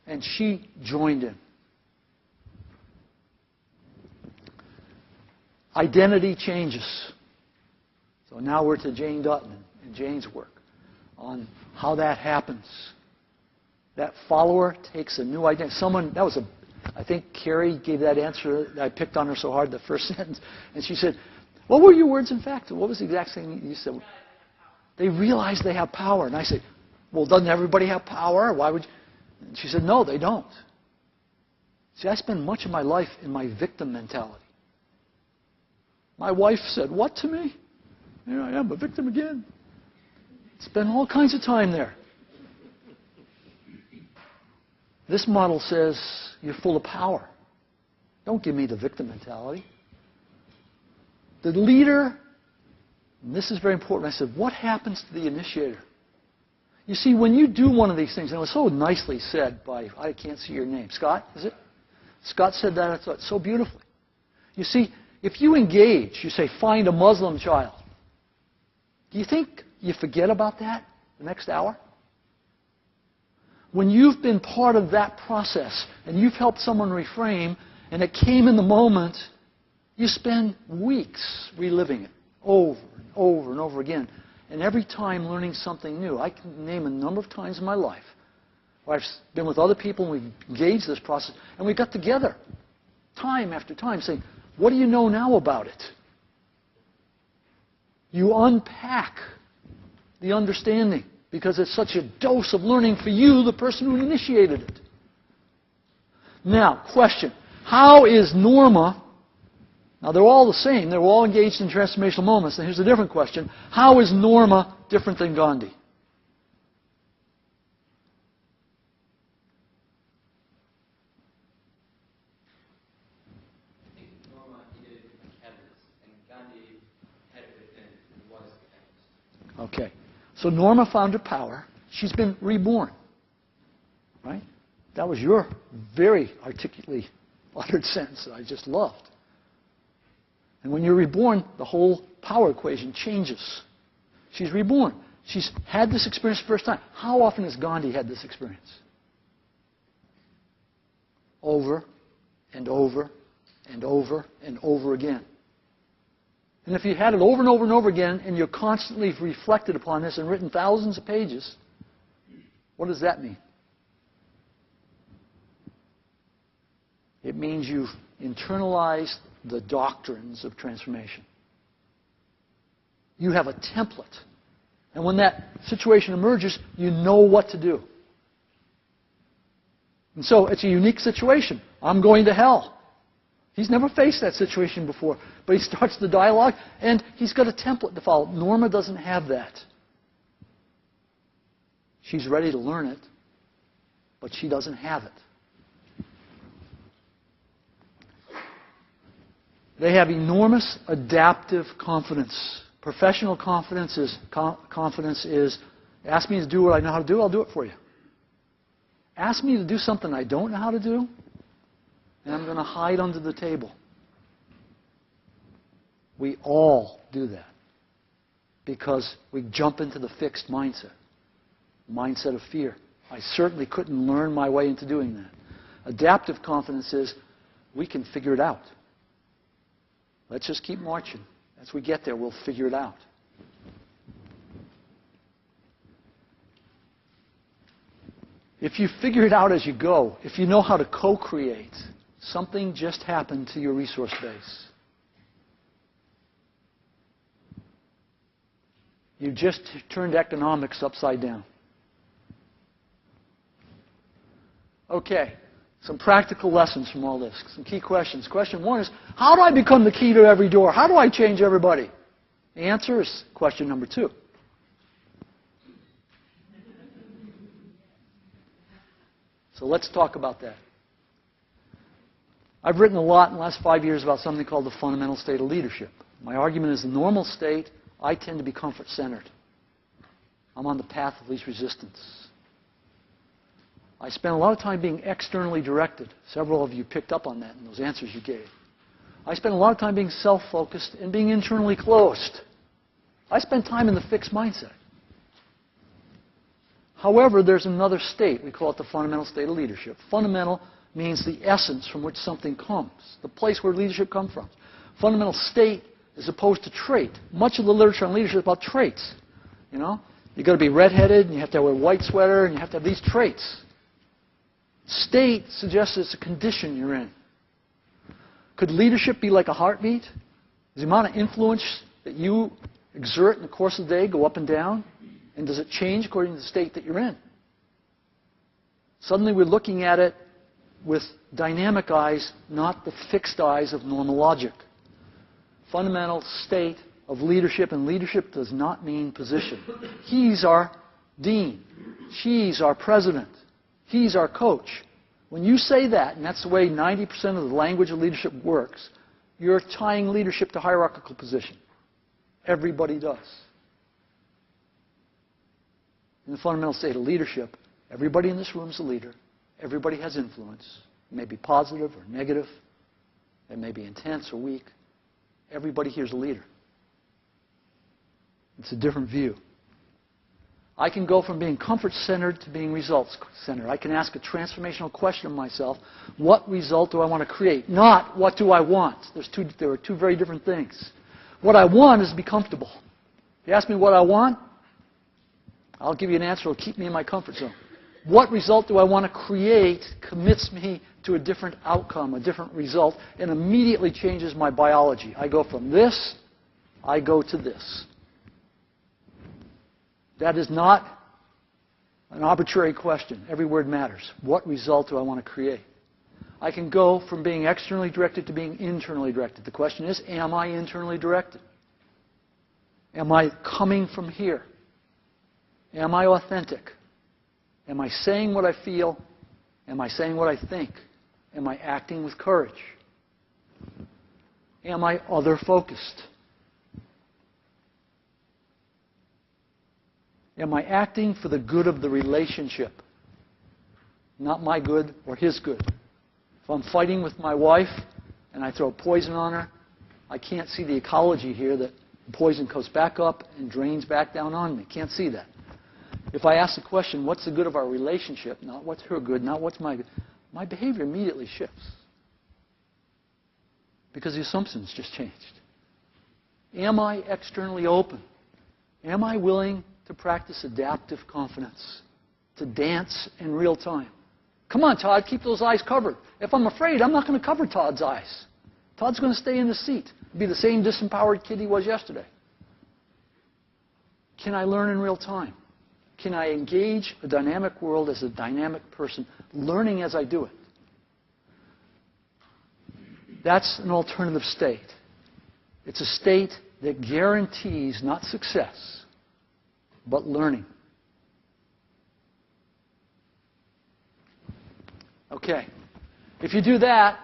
[SPEAKER 2] And she joined in. Identity changes. So now we're to Jane Dutton and Jane's work on how that happens. That follower takes a new identity. I think Carrie gave that answer. I picked on her so hard the first sentence. And she said, what were your words in fact? What was the exact thing you said? They realize they have power. And I said, well, doesn't everybody have power? Why would you? And she said, no, they don't. See, I spend much of my life in my victim mentality. My wife said, what to me? Here I am, a victim again. Spend all kinds of time there. This model says, you're full of power. Don't give me the victim mentality. The leader, and this is very important, I said, what happens to the initiator? You see, when you do one of these things, and it was so nicely said by, I can't see your name, Scott, is it? Scott said that, I thought, so beautifully. You see, if you engage, you say, find a Muslim child. Do you think you forget about that the next hour? When you've been part of that process and you've helped someone reframe and it came in the moment, you spend weeks reliving it over and over and over again. And every time learning something new. I can name a number of times in my life where I've been with other people and we've engaged this process and we got together time after time saying, what do you know now about it? You unpack the understanding because it's such a dose of learning for you, the person who initiated it. Now, question. How is Norma, now they're all the same, they're all engaged in transformational moments. And here's a different question. How is Norma different than Gandhi? Okay. So Norma found her power. She's been reborn. Right? That was your very articulately uttered sentence that I just loved. And when you're reborn, the whole power equation changes. She's reborn. She's had this experience the first time. How often has Gandhi had this experience? Over and over and over and over again. And if you had it over and over and over again, and you're constantly reflected upon this and written thousands of pages, what does that mean? It means you've internalized the doctrines of transformation. You have a template. And when that situation emerges, you know what to do. And so it's a unique situation. I'm going to hell. He's never faced that situation before. But he starts the dialogue, and he's got a template to follow. Norma doesn't have that. She's ready to learn it, but she doesn't have it. They have enormous adaptive confidence. Professional confidence is, ask me to do what I know how to do, I'll do it for you. Ask me to do something I don't know how to do, and I'm going to hide under the table. We all do that because we jump into the fixed mindset of fear. I certainly couldn't learn my way into doing that. Adaptive confidence is we can figure it out. Let's just keep marching. As we get there, we'll figure it out. If you figure it out as you go, if you know how to co-create, something just happened to your resource base. You just turned economics upside down. Okay, some practical lessons from all this, some key questions. Question one is, how do I become the key to every door? How do I change everybody? The answer is question number 2. So let's talk about that. I've written a lot in the last 5 years about something called the fundamental state of leadership. My argument is the normal state, I tend to be comfort-centered. I'm on the path of least resistance. I spend a lot of time being externally directed. Several of you picked up on that in those answers you gave. I spend a lot of time being self-focused and being internally closed. I spend time in the fixed mindset. However, there's another state. We call it the fundamental state of leadership. Fundamental means the essence from which something comes, the place where leadership comes from. Fundamental state as opposed to trait. Much of the literature on leadership is about traits. You know, you've got to be redheaded, and you have to wear a white sweater, and you have to have these traits. State suggests it's a condition you're in. Could leadership be like a heartbeat? Does the amount of influence that you exert in the course of the day go up and down? And does it change according to the state that you're in? Suddenly we're looking at it with dynamic eyes, not the fixed eyes of normal logic. Fundamental state of leadership, and leadership does not mean position. He's our dean. She's our president. He's our coach. When you say that, and that's the way 90% of the language of leadership works, you're tying leadership to hierarchical position. Everybody does. In the fundamental state of leadership, everybody in this room is a leader. Everybody has influence. It may be positive or negative. It may be intense or weak. Everybody here is a leader. It's a different view. I can go from being comfort-centered to being results-centered. I can ask a transformational question of myself. What result do I want to create? Not what do I want. There are two very different things. What I want is to be comfortable. If you ask me what I want, I'll give you an answer that will keep me in my comfort zone. What result do I want to create commits me to a different outcome, a different result, and immediately changes my biology. I go from this, I go to this. That is not an arbitrary question. Every word matters. What result do I want to create? I can go from being externally directed to being internally directed. The question is, am I internally directed? Am I coming from here? Am I authentic? Am I saying what I feel? Am I saying what I think? Am I acting with courage? Am I other-focused? Am I acting for the good of the relationship? Not my good or his good. If I'm fighting with my wife and I throw poison on her, I can't see the ecology here that the poison goes back up and drains back down on me. Can't see that. If I ask the question, what's the good of our relationship? Not what's her good, not what's my good. My behavior immediately shifts. Because the assumption's just changed. Am I externally open? Am I willing to practice adaptive confidence? To dance in real time? Come on, Todd, keep those eyes covered. If I'm afraid, I'm not going to cover Todd's eyes. Todd's going to stay in the seat. Be the same disempowered kid he was yesterday. Can I learn in real time? Can I engage a dynamic world as a dynamic person, learning as I do it? That's an alternative state. It's a state that guarantees not success, but learning. Okay. If you do that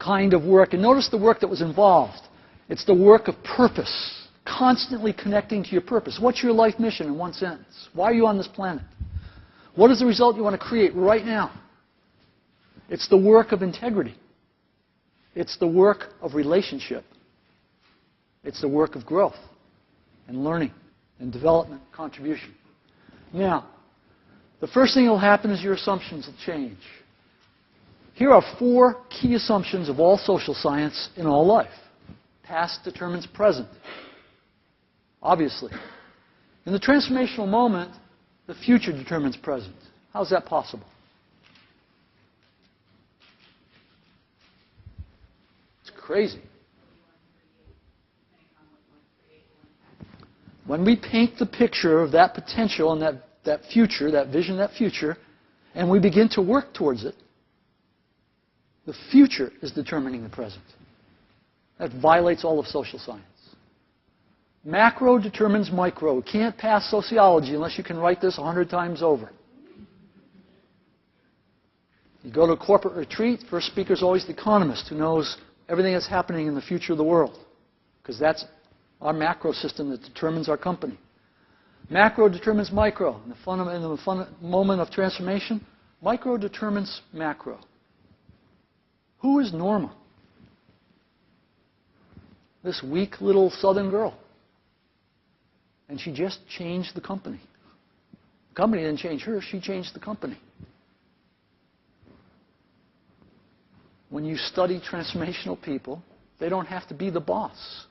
[SPEAKER 2] kind of work, and notice the work that was involved. It's the work of purpose. Constantly connecting to your purpose. What's your life mission in one sentence? Why are you on this planet? What is the result you want to create right now? It's the work of integrity. It's the work of relationship. It's the work of growth and learning and development, contribution. Now, the first thing that will happen is your assumptions will change. Here are 4 key assumptions of all social science in all life. Past determines present. Obviously. In the transformational moment, the future determines present. How is that possible? It's crazy. When we paint the picture of that potential and that future, that vision, that future, and we begin to work towards it, the future is determining the present. That violates all of social science. Macro determines micro. You can't pass sociology unless you can write this 100 times over. You go to a corporate retreat, first speaker is always the economist who knows everything that's happening in the future of the world. because that's our macro system that determines our company. Macro determines micro. In the moment of transformation, micro determines macro. Who is Norma? This weak little southern girl. And she just changed the company. The company didn't change her, she changed the company. When you study transformational people, they don't have to be the boss.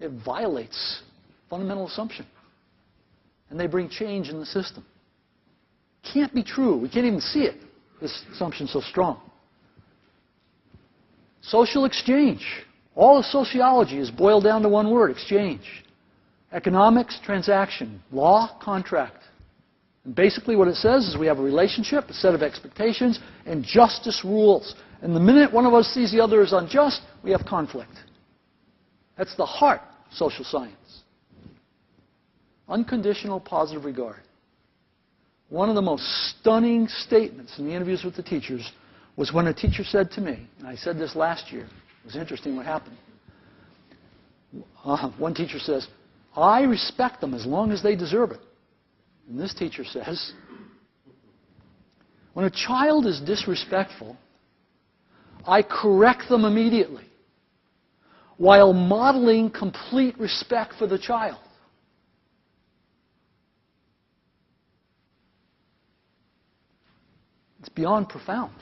[SPEAKER 2] It violates fundamental assumption. And they bring change in the system. Can't be true. We can't even see it. This assumption's so strong. Social exchange. All of sociology is boiled down to one word, exchange. Economics, transaction. Law, contract. And basically what it says is we have a relationship, a set of expectations, and justice rules. And the minute one of us sees the other as unjust, we have conflict. That's the heart of social science. Unconditional positive regard. One of the most stunning statements in the interviews with the teachers was when a teacher said to me, and I said this last year, it was interesting what happened. One teacher says, I respect them as long as they deserve it. And this teacher says, when a child is disrespectful, I correct them immediately while modeling complete respect for the child. It's beyond profound.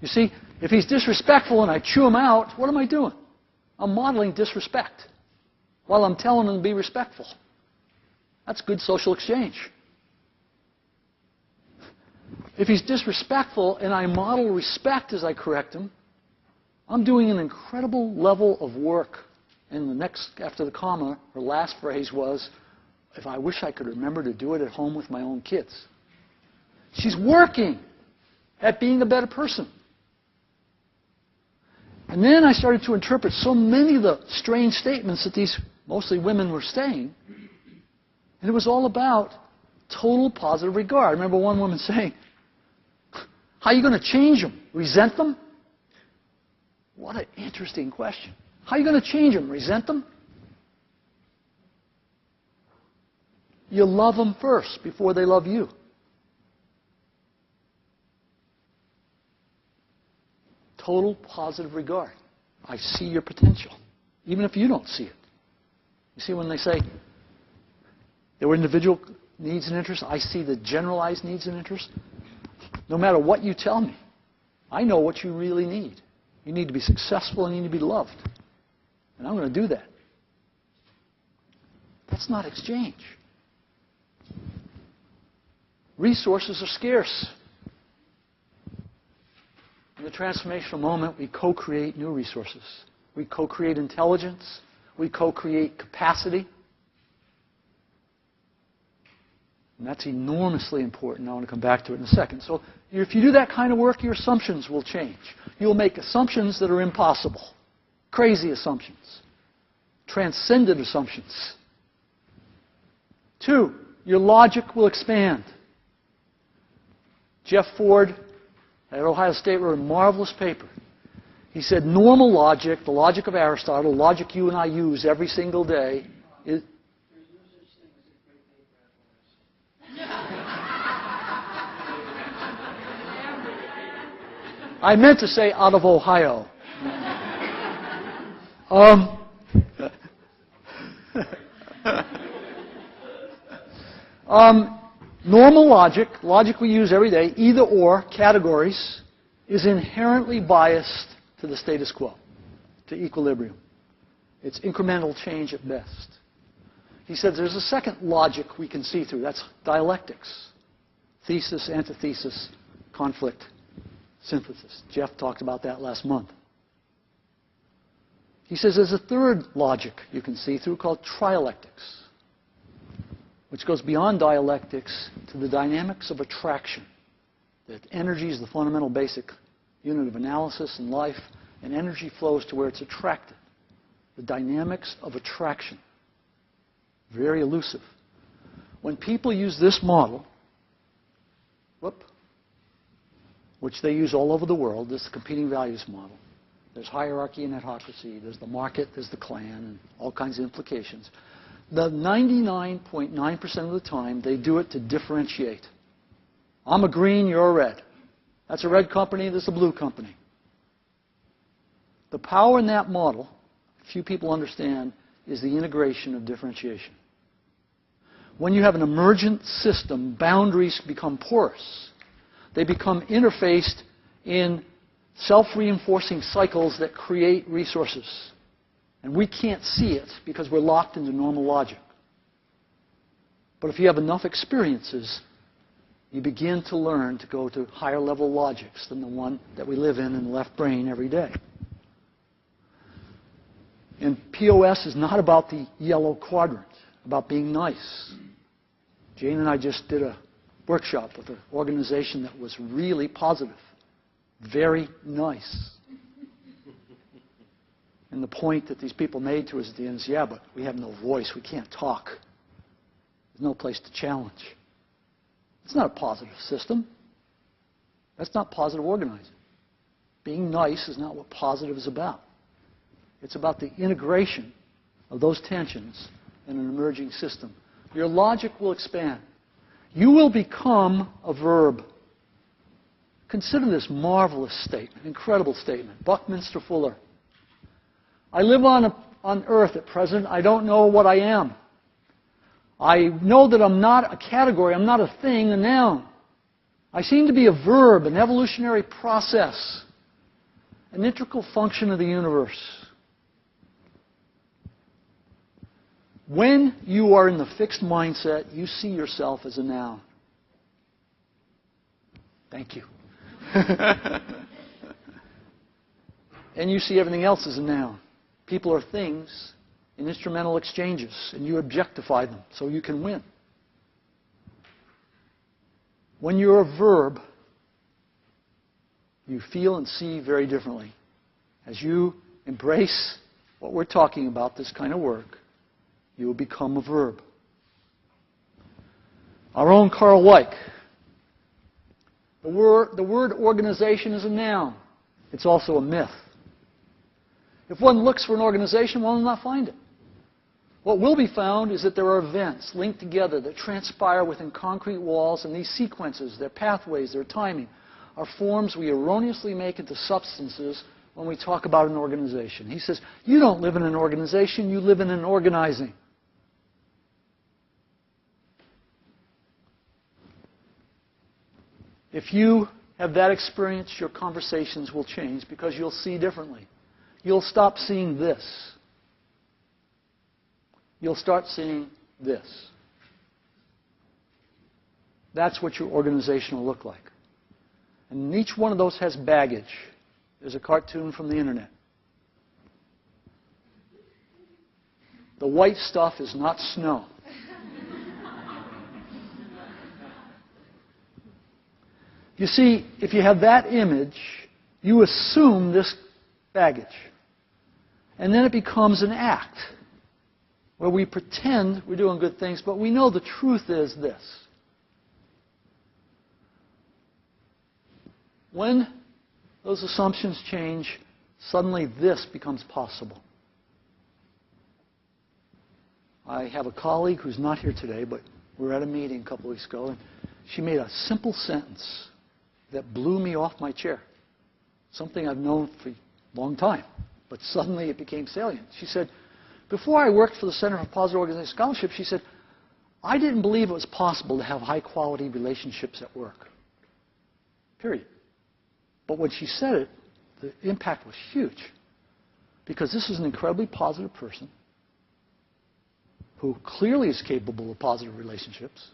[SPEAKER 2] You see, if he's disrespectful and I chew him out, what am I doing? I'm modeling disrespect while I'm telling him to be respectful. That's good social exchange. If he's disrespectful and I model respect as I correct him, I'm doing an incredible level of work. And the next, after the comma, her last phrase was, if I wish I could remember to do it at home with my own kids. She's working at being a better person. And then I started to interpret so many of the strange statements that these mostly women were saying. And it was all about total positive regard. I remember one woman saying, how are you going to change them? Resent them? What an interesting question. How are you going to change them? Resent them? You love them first before they love you. Total positive regard. I see your potential, even if you don't see it. You see, when they say there were individual needs and interests, I see the generalized needs and interests. No matter what you tell me, I know what you really need. You need to be successful and you need to be loved. And I'm going to do that. That's not exchange. Resources are scarce. In the transformational moment, we co-create new resources. We co-create intelligence. We co-create capacity. And that's enormously important. I want to come back to it in a second. So if you do that kind of work, your assumptions will change. You'll make assumptions that are impossible. Crazy assumptions. Transcendent assumptions. 2, your logic will expand. Jeff Ford at Ohio State wrote a marvelous paper. He said normal logic, the logic of Aristotle, logic you and I use every single day, is... I meant to say out of Ohio. Normal logic, logic we use every day, either or categories, is inherently biased to the status quo, to equilibrium. It's incremental change at best. He said there's a second logic we can see through. That's dialectics. Thesis, antithesis, conflict, synthesis. Jeff talked about that last month. He says there's a third logic you can see through called trialectics, which goes beyond dialectics to the dynamics of attraction. That energy is the fundamental basic unit of analysis in life, and energy flows to where it's attracted. The dynamics of attraction. Very elusive. When people use this model, which they use all over the world, this competing values model, There's hierarchy and autocracy. There's the market. There's the clan, and all kinds of implications. The 99.9% of the time, they do it to differentiate. I'm a green, you're a red. That's a red company, this is a blue company. The power in that model, few people understand, is the integration of differentiation. When you have an emergent system, boundaries become porous. They become interfaced in self-reinforcing cycles that create resources. And we can't see it because we're locked into normal logic. But if you have enough experiences, you begin to learn to go to higher level logics than the one that we live in the left brain every day. And POS is not about the yellow quadrant, about being nice. Jane and I just did a workshop with an organization that was really positive, very nice. And the point that these people made to us at the end is, yeah, but we have no voice, we can't talk. There's no place to challenge. It's not a positive system. That's not positive organizing. Being nice is not what positive is about. It's about the integration of those tensions in an emerging system. Your logic will expand. You will become a verb. Consider this marvelous statement, incredible statement. Buckminster Fuller. I live on earth at present. I don't know what I am. I know that I'm not a category, I'm not a thing, a noun. I seem to be a verb, an evolutionary process, an integral function of the universe. When you are in the fixed mindset, you see yourself as a noun. Thank you. And you see everything else as a noun. People are things in instrumental exchanges, and you objectify them so you can win. When you're a verb, you feel and see very differently. As you embrace what we're talking about, this kind of work, you will become a verb. Our own Carl Weick. The word organization is a noun. It's also a myth. If one looks for an organization, one will not find it. What will be found is that there are events linked together that transpire within concrete walls, and these sequences, their pathways, their timing, are forms we erroneously make into substances when we talk about an organization. He says, you don't live in an organization, you live in an organizing. If you have that experience, your conversations will change because you'll see differently. You'll stop seeing this. You'll start seeing this. That's what your organization will look like. And each one of those has baggage. There's a cartoon from the internet. The white stuff is not snow. You see, if you have that image, you assume this baggage. And then it becomes an act where we pretend we're doing good things, but we know the truth is this. When those assumptions change, suddenly this becomes possible. I have a colleague who's not here today, but we were at a meeting a couple weeks ago, and she made a simple sentence that blew me off my chair. Something I've known for a long time, but suddenly it became salient. She said, before I worked for the Center for Positive Organizational Scholarship, she said, I didn't believe it was possible to have high-quality relationships at work. Period. But when she said it, the impact was huge. Because this is an incredibly positive person who clearly is capable of positive relationships.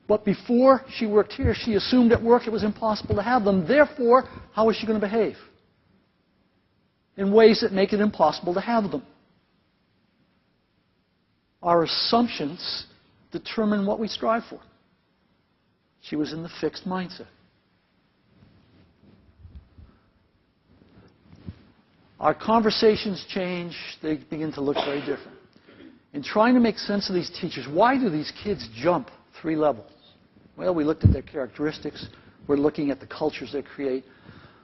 [SPEAKER 2] But before she worked here, she assumed at work it was impossible to have them. Therefore, how is she going to behave? In ways that make it impossible to have them. Our assumptions determine what we strive for. She was in the fixed mindset. Our conversations change. They begin to look very different. In trying to make sense of these teachers, why do these kids jump 3 levels? Well, we looked at their characteristics. We're looking at the cultures they create.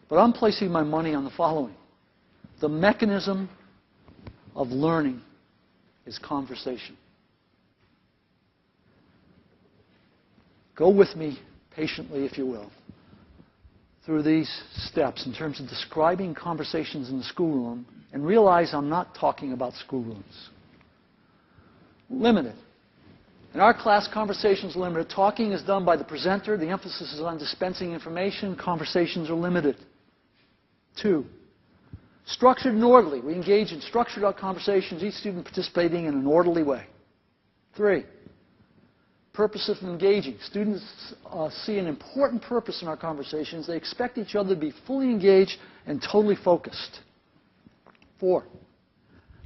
[SPEAKER 2] But I'm placing my money on the following. The mechanism of learning is conversation. Go with me patiently, if you will, through these steps in terms of describing conversations in the schoolroom, and realize I'm not talking about schoolrooms. Limited. In our class, conversations are limited. Talking is done by the presenter. The emphasis is on dispensing information. Conversations are limited. 2, structured and orderly. We engage in structured conversations, each student participating in an orderly way. 3, purpose of engaging. Students see an important purpose in our conversations. They expect each other to be fully engaged and totally focused. 4,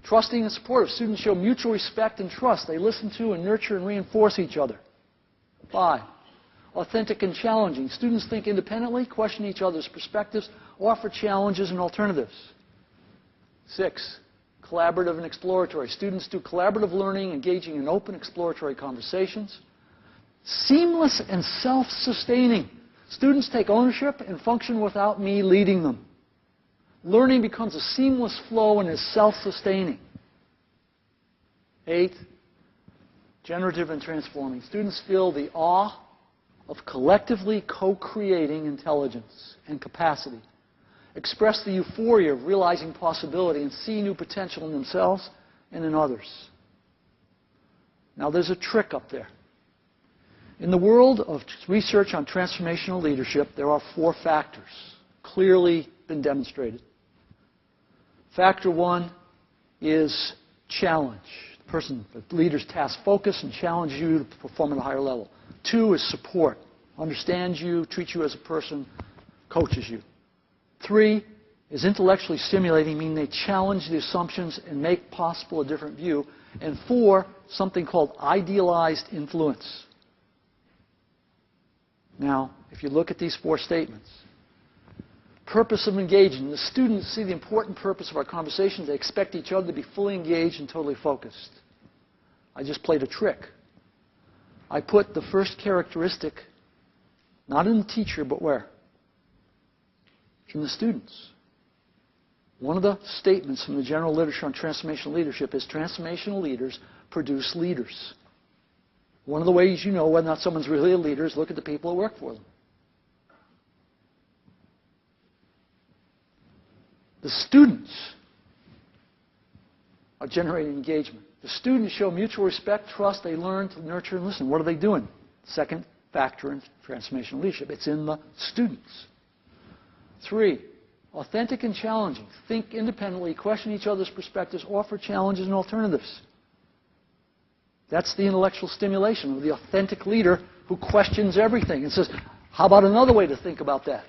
[SPEAKER 2] trusting and supportive. Students show mutual respect and trust. They listen to and nurture and reinforce each other. 5, authentic and challenging. Students think independently, question each other's perspectives, offer challenges and alternatives. 6, collaborative and exploratory. Students do collaborative learning, engaging in open exploratory conversations. Seamless and self-sustaining. Students take ownership and function without me leading them. Learning becomes a seamless flow and is self-sustaining. 8, generative and transforming. Students feel the awe of collectively co-creating intelligence and capacity. Express the euphoria of realizing possibility and see new potential in themselves and in others. Now there's a trick up there. In the world of research on transformational leadership, there are 4 factors, clearly been demonstrated. Factor 1 is challenge. The leader's task focus and challenges you to perform at a higher level. 2 is support. Understands you, treats you as a person, coaches you. 3 is intellectually stimulating, meaning they challenge the assumptions and make possible a different view. And 4, something called idealized influence. Now, if you look at these 4 statements, purpose of engaging. The students see the important purpose of our conversations. They expect each other to be fully engaged and totally focused. I just played a trick. I put the first characteristic, not in the teacher, but where? In the students. One of the statements from the general literature on transformational leadership is transformational leaders produce leaders. One of the ways you know whether or not someone's really a leader is look at the people who work for them. The students are generating engagement. The students show mutual respect, trust, they learn to nurture and listen. What are they doing? Second factor in transformational leadership. It's in the students. 3, authentic and challenging. Think independently, question each other's perspectives, offer challenges and alternatives. That's the intellectual stimulation of the authentic leader who questions everything and says, how about another way to think about that?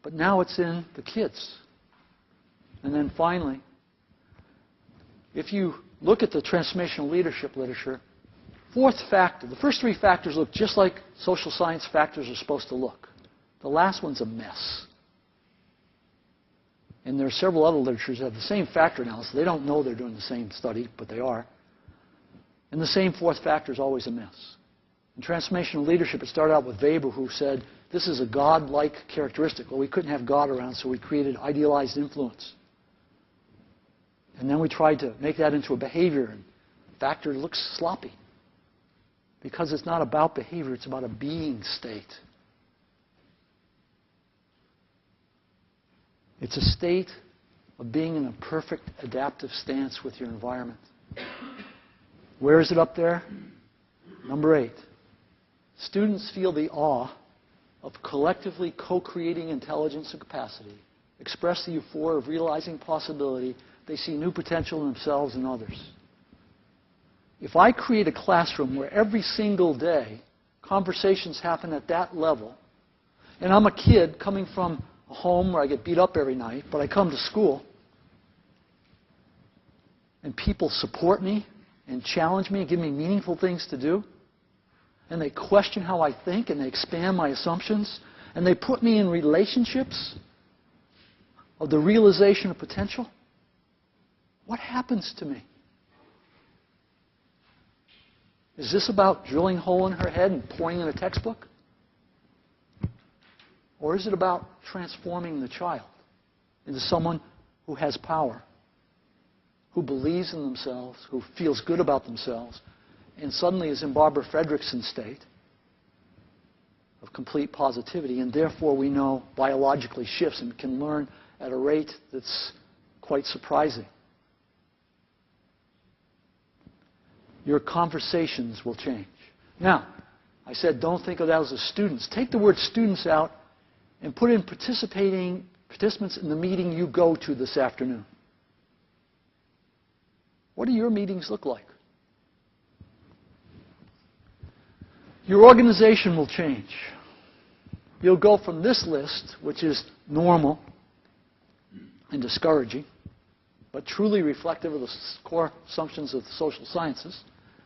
[SPEAKER 2] But now it's in the kids. And then finally, if you look at the transformational leadership literature, 4th factor, the first 3 factors look just like social science factors are supposed to look. The last one's a mess. And there are several other literatures that have the same factor analysis. They don't know they're doing the same study, but they are. And the same 4th factor is always a mess. In transformational leadership, it started out with Weber, who said, this is a God-like characteristic. Well, we couldn't have God around, so we created idealized influence. And then we tried to make that into a behavior, and factor looks sloppy. Because it's not about behavior, it's about a being state. It's a state of being in a perfect adaptive stance with your environment. Where is it up there? Number 8. Students feel the awe of collectively co-creating intelligence and capacity, express the euphoria of realizing possibility. They see new potential in themselves and others. If I create a classroom where every single day conversations happen at that level, and I'm a kid coming from a home where I get beat up every night, but I come to school, and people support me and challenge me and give me meaningful things to do, and they question how I think, and they expand my assumptions, and they put me in relationships of the realization of potential, what happens to me? Is this about drilling a hole in her head and pouring in a textbook? Or is it about transforming the child into someone who has power, who believes in themselves, who feels good about themselves, and suddenly is in Barbara Fredrickson's state of complete positivity, and therefore we know biologically shifts and can learn at a rate that's quite surprising. Your conversations will change. Now, I said don't think of that as the students. Take the word students out and put in participants in the meeting you go to this afternoon. What do your meetings look like? Your organization will change. You'll go from this list, which is normal and discouraging, but truly reflective of the core assumptions of the social sciences,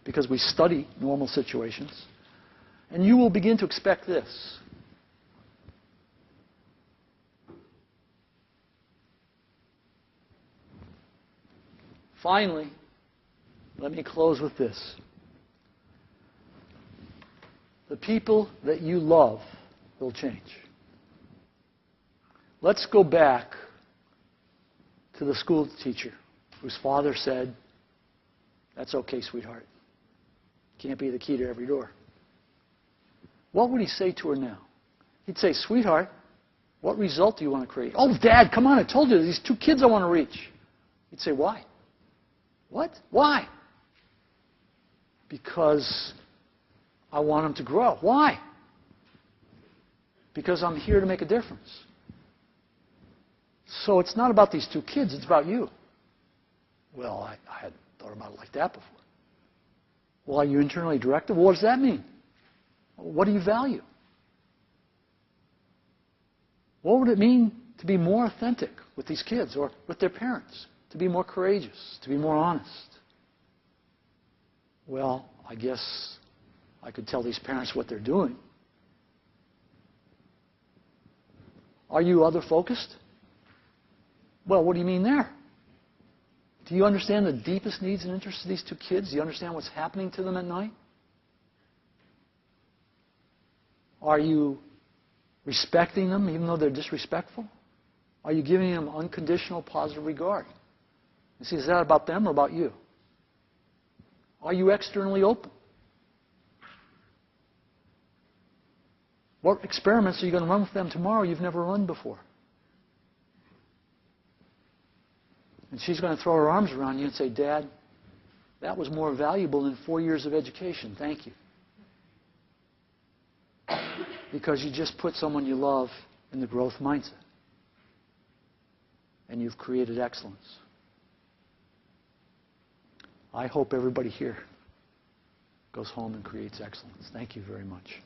[SPEAKER 2] because we study normal situations, and you will begin to expect this. Finally, let me close with this. The people that you love will change. Let's go back to the school teacher whose father said, "That's okay, sweetheart. Can't be the key to every door." What would he say to her now? He'd say, "Sweetheart, what result do you want to create?" "Oh, Dad, come on, I told you, these 2 kids I want to reach." He'd say, "Why?" "What? Why?" "Because I want them to grow." "Why?" "Because I'm here to make a difference." So it's not about these 2 kids, it's about you. "Well, I hadn't thought about it like that before." "Well, are you internally directed?" "Well, what does that mean?" "What do you value?" "What would it mean to be more authentic with these kids or with their parents? To be more courageous, to be more honest?" "Well, I guess I could tell these parents what they're doing." "Are you other-focused?" "Well, what do you mean there?" "Do you understand the deepest needs and interests of these 2 kids? Do you understand what's happening to them at night? Are you respecting them even though they're disrespectful? Are you giving them unconditional positive regard?" You see, is that about them or about you? Are you externally open? What experiments are you going to run with them tomorrow you've never run before? And she's going to throw her arms around you and say, "Dad, that was more valuable than 4 years of education. Thank you." Because you just put someone you love in the growth mindset. And you've created excellence. I hope everybody here goes home and creates excellence. Thank you very much.